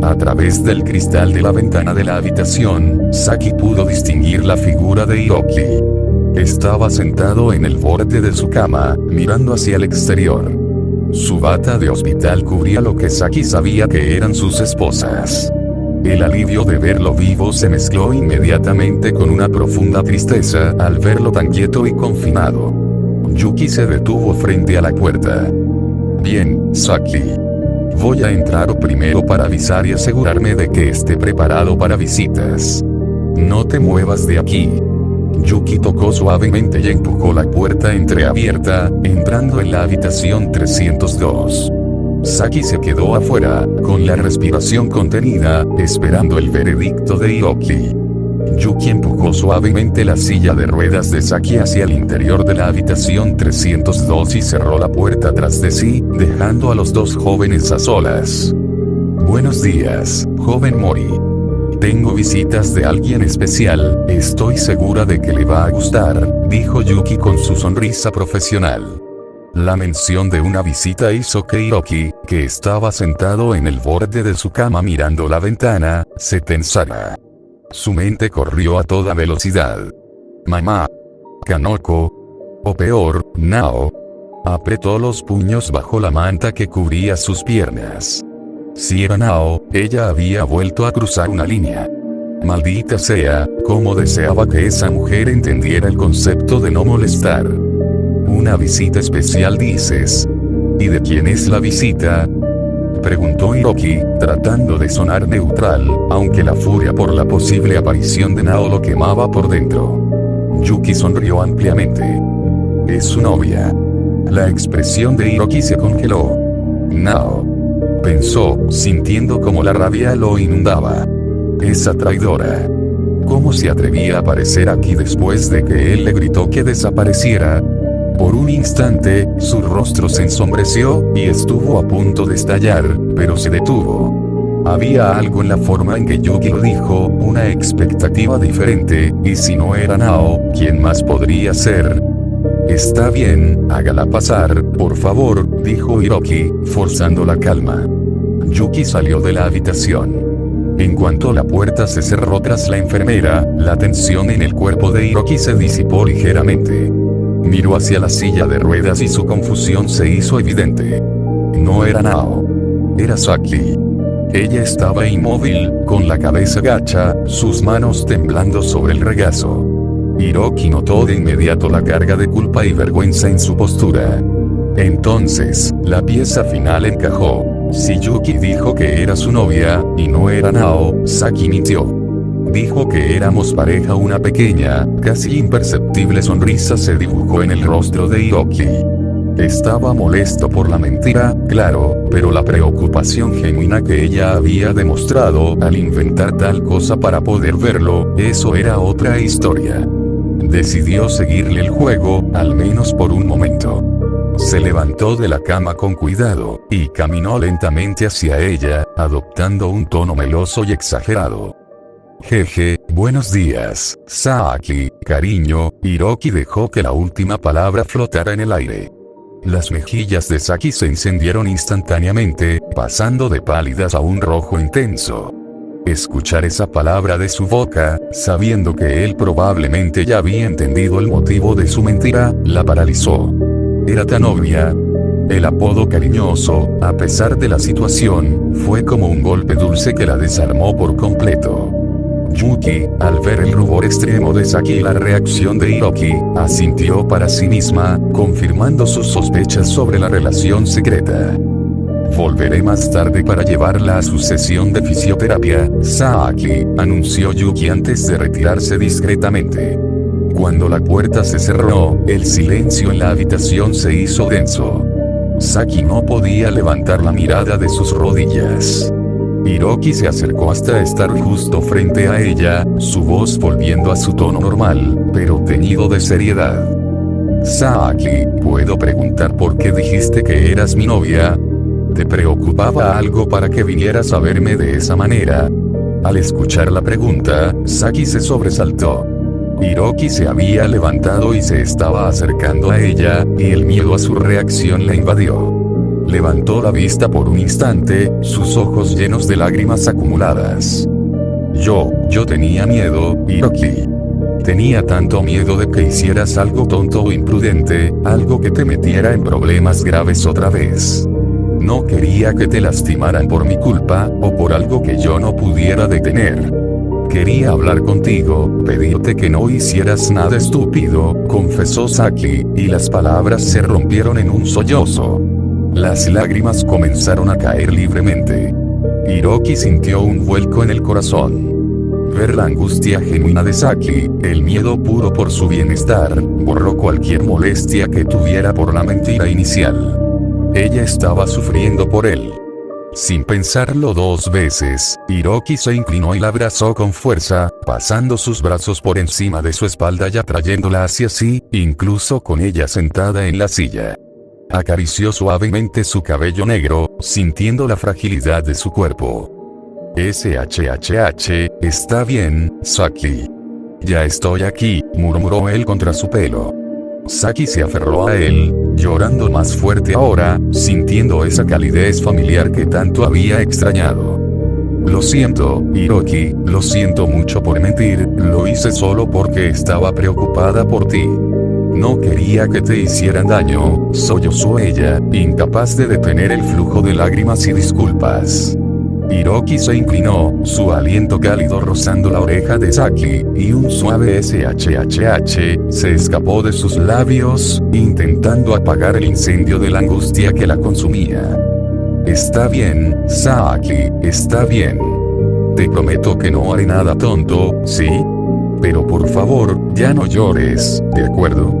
A través del cristal de la ventana de la habitación, Saki pudo distinguir la figura de Hiroki. Estaba sentado en el borde de su cama, mirando hacia el exterior. Su bata de hospital cubría lo que Saki sabía que eran sus esposas. El alivio de verlo vivo se mezcló inmediatamente con una profunda tristeza al verlo tan quieto y confinado. Yuki se detuvo frente a la puerta. Bien, Saki. Voy a entrar primero para avisar y asegurarme de que esté preparado para visitas. No te muevas de aquí. Yuki tocó suavemente y empujó la puerta entreabierta, entrando en la habitación 302. Saki se quedó afuera, con la respiración contenida, esperando el veredicto de Hiroki. Yuki empujó suavemente la silla de ruedas de Saki hacia el interior de la habitación 302 y cerró la puerta tras de sí, dejando a los dos jóvenes a solas. Buenos días, joven Mori. Tengo visitas de alguien especial, estoy segura de que le va a gustar, dijo Yuki con su sonrisa profesional. La mención de una visita hizo que Hiroki, que estaba sentado en el borde de su cama mirando la ventana, se tensara. Su mente corrió a toda velocidad. Mamá. Kanoko. O peor, Nao. Apretó los puños bajo la manta que cubría sus piernas. Si era Nao, ella había vuelto a cruzar una línea. Maldita sea, cómo deseaba que esa mujer entendiera el concepto de no molestar. Una visita especial dices. ¿Y de quién es la visita?, preguntó Hiroki, tratando de sonar neutral, aunque la furia por la posible aparición de Nao lo quemaba por dentro. Yuki sonrió ampliamente. Es su novia. La expresión de Hiroki se congeló. Nao. Pensó, sintiendo como la rabia lo inundaba. Esa traidora. ¿Cómo se atrevía a aparecer aquí después de que él le gritó que desapareciera? Por un instante, su rostro se ensombreció, y estuvo a punto de estallar, pero se detuvo. Había algo en la forma en que Yuki lo dijo, una expectativa diferente, y si no era Nao, ¿quién más podría ser? Está bien, hágala pasar, por favor, dijo Hiroki, forzando la calma. Yuki salió de la habitación. En cuanto la puerta se cerró tras la enfermera, la tensión en el cuerpo de Hiroki se disipó ligeramente. Miró hacia la silla de ruedas y su confusión se hizo evidente. No era Nao. Era Saki. Ella estaba inmóvil, con la cabeza gacha, sus manos temblando sobre el regazo. Hiroki notó de inmediato la carga de culpa y vergüenza en su postura. Entonces, la pieza final encajó. Si Yuki dijo que era su novia, y no era Nao, Saki mintió. Dijo que éramos pareja. Una pequeña, casi imperceptible sonrisa se dibujó en el rostro de Hiroki. Estaba molesto por la mentira, claro, pero la preocupación genuina que ella había demostrado al inventar tal cosa para poder verlo, eso era otra historia. Decidió seguirle el juego, al menos por un momento. Se levantó de la cama con cuidado, y caminó lentamente hacia ella, adoptando un tono meloso y exagerado. Jeje, buenos días, Saki, cariño. Hiroki dejó que la última palabra flotara en el aire. Las mejillas de Saki se encendieron instantáneamente, pasando de pálidas a un rojo intenso. Escuchar esa palabra de su boca, sabiendo que él probablemente ya había entendido el motivo de su mentira, la paralizó. Era tan obvia. El apodo cariñoso, a pesar de la situación, fue como un golpe dulce que la desarmó por completo. Yuki, al ver el rubor extremo de Saki y la reacción de Hiroki, asintió para sí misma, confirmando sus sospechas sobre la relación secreta. Volveré más tarde para llevarla a su sesión de fisioterapia, Saki, anunció Yuki antes de retirarse discretamente. Cuando la puerta se cerró, el silencio en la habitación se hizo denso. Saki no podía levantar la mirada de sus rodillas. Hiroki se acercó hasta estar justo frente a ella, su voz volviendo a su tono normal, pero teñido de seriedad. Saki, ¿puedo preguntar por qué dijiste que eras mi novia? ¿Te preocupaba algo para que vinieras a verme de esa manera? Al escuchar la pregunta, Saki se sobresaltó. Hiroki se había levantado y se estaba acercando a ella, y el miedo a su reacción la invadió. Levantó la vista por un instante, sus ojos llenos de lágrimas acumuladas. Yo tenía miedo, Hiroki. Tenía tanto miedo de que hicieras algo tonto o imprudente, algo que te metiera en problemas graves otra vez. No quería que te lastimaran por mi culpa, o por algo que yo no pudiera detener. Quería hablar contigo, pedirte que no hicieras nada estúpido, confesó Saki, y las palabras se rompieron en un sollozo. Las lágrimas comenzaron a caer libremente. Hiroki sintió un vuelco en el corazón. Ver la angustia genuina de Saki, el miedo puro por su bienestar, borró cualquier molestia que tuviera por la mentira inicial. Ella estaba sufriendo por él. Sin pensarlo dos veces, Hiroki se inclinó y la abrazó con fuerza, pasando sus brazos por encima de su espalda y atrayéndola hacia sí, incluso con ella sentada en la silla. Acarició suavemente su cabello negro, sintiendo la fragilidad de su cuerpo. SHHH, está bien, Saki. Ya estoy aquí, murmuró él contra su pelo. Saki se aferró a él, llorando más fuerte ahora, sintiendo esa calidez familiar que tanto había extrañado. Lo siento, Hiroki, lo siento mucho por mentir, lo hice solo porque estaba preocupada por ti. no quería que te hicieran daño, sollozó ella, incapaz de detener el flujo de lágrimas y disculpas. Hiroki se inclinó, su aliento cálido rozando la oreja de Saki, y un suave shhh se escapó de sus labios, intentando apagar el incendio de la angustia que la consumía. Está bien, Saki, está bien. Te prometo que no haré nada tonto, ¿sí? Pero por favor, ya no llores, ¿de acuerdo?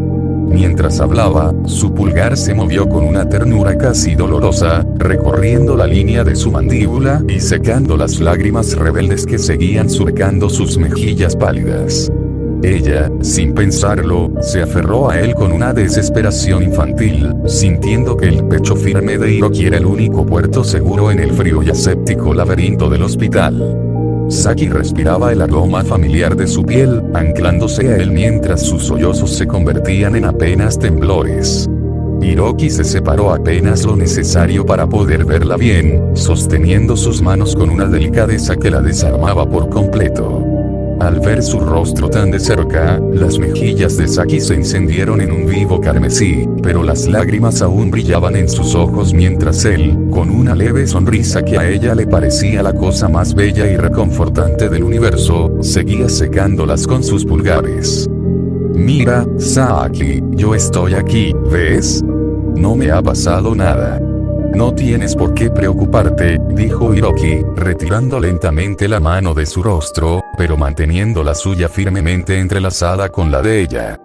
Mientras hablaba, su pulgar se movió con una ternura casi dolorosa, recorriendo la línea de su mandíbula y secando las lágrimas rebeldes que seguían surcando sus mejillas pálidas. Ella, sin pensarlo, se aferró a él con una desesperación infantil, sintiendo que el pecho firme de Hiroki era el único puerto seguro en el frío y aséptico laberinto del hospital. Saki respiraba el aroma familiar de su piel, anclándose a él mientras sus sollozos se convertían en apenas temblores. Hiroki se separó apenas lo necesario para poder verla bien, sosteniendo sus manos con una delicadeza que la desarmaba por completo. Al ver su rostro tan de cerca, las mejillas de Saki se encendieron en un vivo carmesí, pero las lágrimas aún brillaban en sus ojos mientras él, con una leve sonrisa que a ella le parecía la cosa más bella y reconfortante del universo, seguía secándolas con sus pulgares. Mira, Saki, yo estoy aquí, ¿ves? No me ha pasado nada. No tienes por qué preocuparte, dijo Hiroki, retirando lentamente la mano de su rostro, pero manteniendo la suya firmemente entrelazada con la de ella.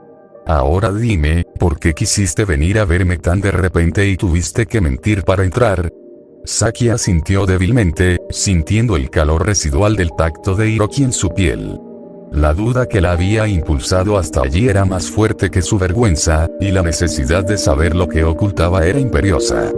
Ahora dime, ¿por qué quisiste venir a verme tan de repente y tuviste que mentir para entrar? Saki asintió débilmente, sintiendo el calor residual del tacto de Hiroki en su piel. La duda que la había impulsado hasta allí era más fuerte que su vergüenza, y la necesidad de saber lo que ocultaba era imperiosa.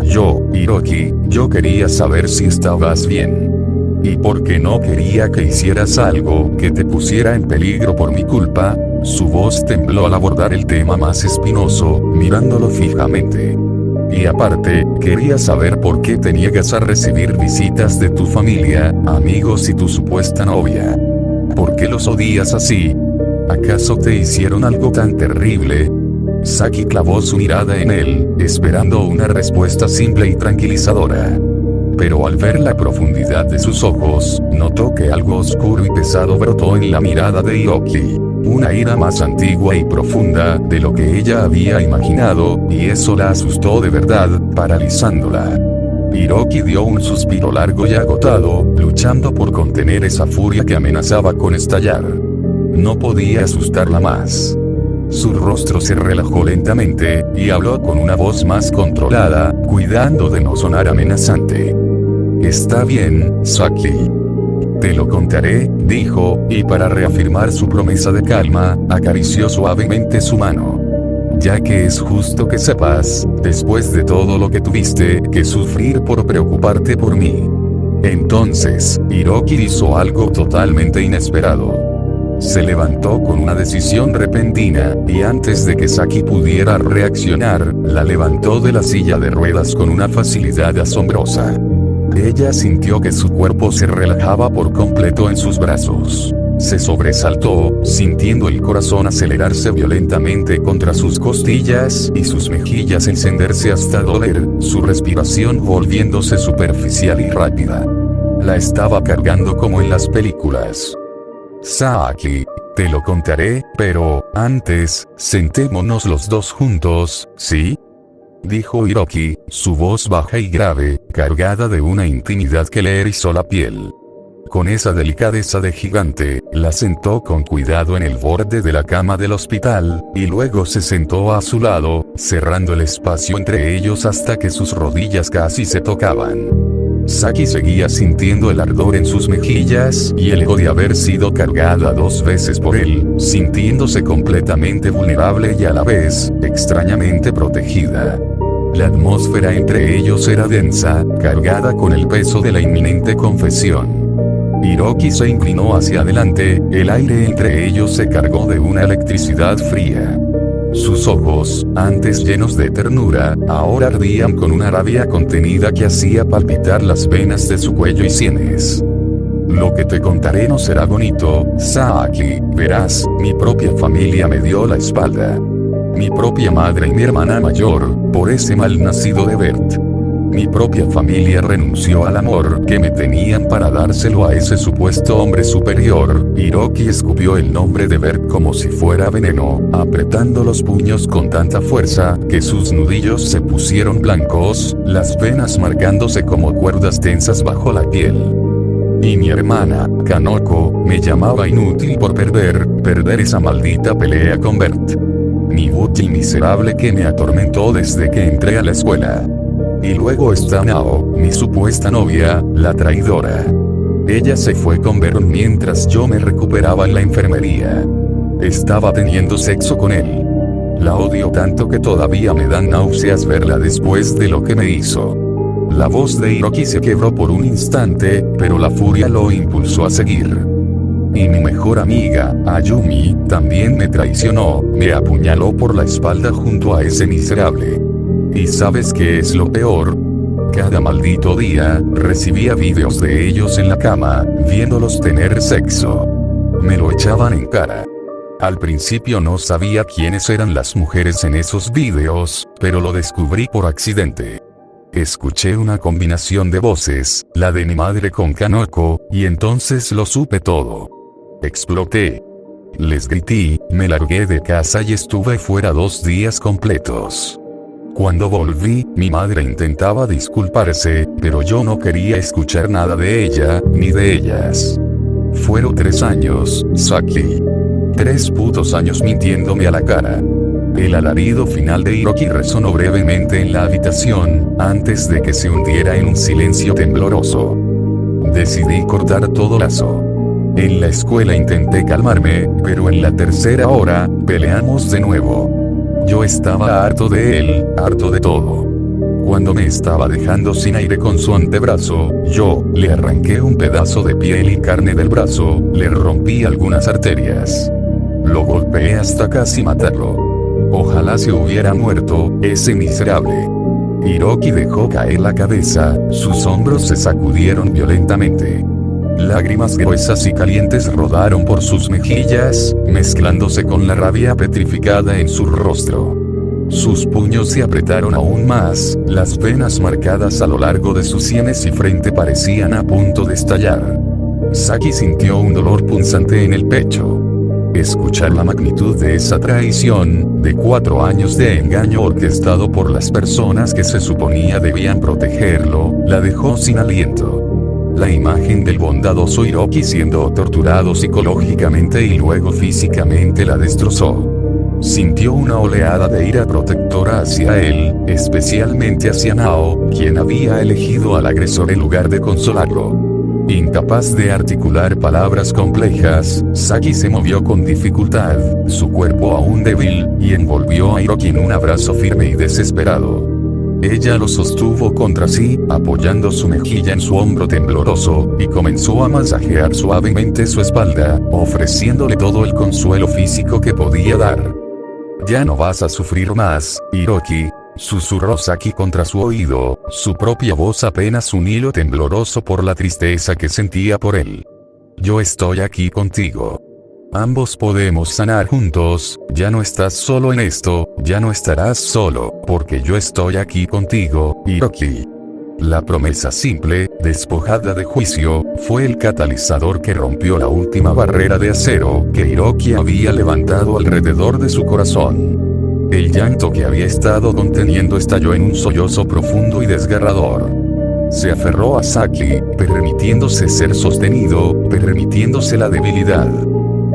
Hiroki, yo quería saber si estabas bien. Y porque no quería que hicieras algo que te pusiera en peligro por mi culpa, su voz tembló al abordar el tema más espinoso, mirándolo fijamente. Y aparte, quería saber por qué te niegas a recibir visitas de tu familia, amigos y tu supuesta novia. ¿Por qué los odias así? ¿Acaso te hicieron algo tan terrible? Saki clavó su mirada en él, esperando una respuesta simple y tranquilizadora. Pero al ver la profundidad de sus ojos, notó que algo oscuro y pesado brotó en la mirada de Hiroki. Una ira más antigua y profunda de lo que ella había imaginado, y eso la asustó de verdad, paralizándola. Hiroki dio un suspiro largo y agotado, luchando por contener esa furia que amenazaba con estallar. No podía asustarla más. Su rostro se relajó lentamente, y habló con una voz más controlada, cuidando de no sonar amenazante. Está bien, Saki. Te lo contaré, dijo, y para reafirmar su promesa de calma, acarició suavemente su mano. Ya que es justo que sepas, después de todo lo que tuviste que sufrir por preocuparte por mí. Entonces, Hiroki hizo algo totalmente inesperado. Se levantó con una decisión repentina, y antes de que Saki pudiera reaccionar, la levantó de la silla de ruedas con una facilidad asombrosa. Ella sintió que su cuerpo se relajaba por completo en sus brazos. Se sobresaltó, sintiendo el corazón acelerarse violentamente contra sus costillas y sus mejillas encenderse hasta doler, su respiración volviéndose superficial y rápida. La estaba cargando como en las películas. Saki, te lo contaré, pero, antes, sentémonos los dos juntos, ¿sí? Dijo Hiroki, su voz baja y grave, cargada de una intimidad que le erizó la piel. Con esa delicadeza de gigante, la sentó con cuidado en el borde de la cama del hospital, y luego se sentó a su lado, cerrando el espacio entre ellos hasta que sus rodillas casi se tocaban. Saki seguía sintiendo el ardor en sus mejillas y el ego de haber sido cargada 2 veces por él, sintiéndose completamente vulnerable y a la vez, extrañamente protegida. La atmósfera entre ellos era densa, cargada con el peso de la inminente confesión. Hiroki se inclinó hacia adelante, el aire entre ellos se cargó de una electricidad fría. Sus ojos, antes llenos de ternura, ahora ardían con una rabia contenida que hacía palpitar las venas de su cuello y sienes. Lo que te contaré no será bonito, Saki, verás, mi propia familia me dio la espalda. Mi propia madre y mi hermana mayor, por ese mal nacido de Bert. Mi propia familia renunció al amor que me tenían para dárselo a ese supuesto hombre superior. Hiroki escupió el nombre de Bert como si fuera veneno, apretando los puños con tanta fuerza que sus nudillos se pusieron blancos, las venas marcándose como cuerdas tensas bajo la piel. Y mi hermana, Kanoko, me llamaba inútil por perder esa maldita pelea con Bert. Mi útil miserable que me atormentó desde que entré a la escuela. Y luego está Nao, mi supuesta novia, la traidora. Ella se fue con Bert mientras yo me recuperaba en la enfermería. Estaba teniendo sexo con él. La odio tanto que todavía me dan náuseas verla después de lo que me hizo. La voz de Hiroki se quebró por un instante, pero la furia lo impulsó a seguir. Y mi mejor amiga, Ayumi, también me traicionó, me apuñaló por la espalda junto a ese miserable. ¿Y sabes qué es lo peor? Cada maldito día, recibía vídeos de ellos en la cama, viéndolos tener sexo. Me lo echaban en cara. Al principio no sabía quiénes eran las mujeres en esos vídeos, pero lo descubrí por accidente. Escuché una combinación de voces, la de mi madre con Kanoko, y entonces lo supe todo. Exploté. Les grité, me largué de casa y estuve fuera 2 días completos. Cuando volví, mi madre intentaba disculparse, pero yo no quería escuchar nada de ella, ni de ellas. Fueron 3 años, Saki. 3 putos años mintiéndome a la cara. El alarido final de Hiroki resonó brevemente en la habitación, antes de que se hundiera en un silencio tembloroso. Decidí cortar todo lazo. En la escuela intenté calmarme, pero en la tercera hora, peleamos de nuevo. Yo estaba harto de él, harto de todo. Cuando me estaba dejando sin aire con su antebrazo, yo le arranqué un pedazo de piel y carne del brazo, le rompí algunas arterias. Lo golpeé hasta casi matarlo. Ojalá se hubiera muerto, ese miserable. Hiroki dejó caer la cabeza, sus hombros se sacudieron violentamente. Lágrimas gruesas y calientes rodaron por sus mejillas, mezclándose con la rabia petrificada en su rostro. Sus puños se apretaron aún más, las venas marcadas a lo largo de sus sienes y frente parecían a punto de estallar. Saki sintió un dolor punzante en el pecho. Escuchar la magnitud de esa traición, de 4 años de engaño orquestado por las personas que se suponía debían protegerlo, la dejó sin aliento. La imagen del bondadoso Hiroki siendo torturado psicológicamente y luego físicamente la destrozó. Sintió una oleada de ira protectora hacia él, especialmente hacia Nao, quien había elegido al agresor en lugar de consolarlo. Incapaz de articular palabras complejas, Saki se movió con dificultad, su cuerpo aún débil, y envolvió a Hiroki en un abrazo firme y desesperado. Ella lo sostuvo contra sí, apoyando su mejilla en su hombro tembloroso, y comenzó a masajear suavemente su espalda, ofreciéndole todo el consuelo físico que podía dar. «Ya no vas a sufrir más, Hiroki», susurró Saki contra su oído, su propia voz apenas un hilo tembloroso por la tristeza que sentía por él. «Yo estoy aquí contigo. Ambos podemos sanar juntos, ya no estás solo en esto, ya no estarás solo, porque yo estoy aquí contigo, Hiroki». La promesa simple, despojada de juicio, fue el catalizador que rompió la última barrera de acero que Hiroki había levantado alrededor de su corazón. El llanto que había estado conteniendo estalló en un sollozo profundo y desgarrador. Se aferró a Saki, permitiéndose ser sostenido, permitiéndose la debilidad.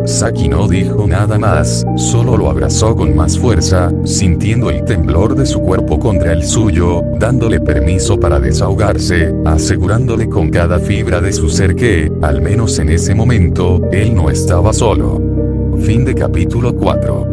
Saki no dijo nada más, solo lo abrazó con más fuerza, sintiendo el temblor de su cuerpo contra el suyo, dándole permiso para desahogarse, asegurándole con cada fibra de su ser que, al menos en ese momento, él no estaba solo. Fin de capítulo 4.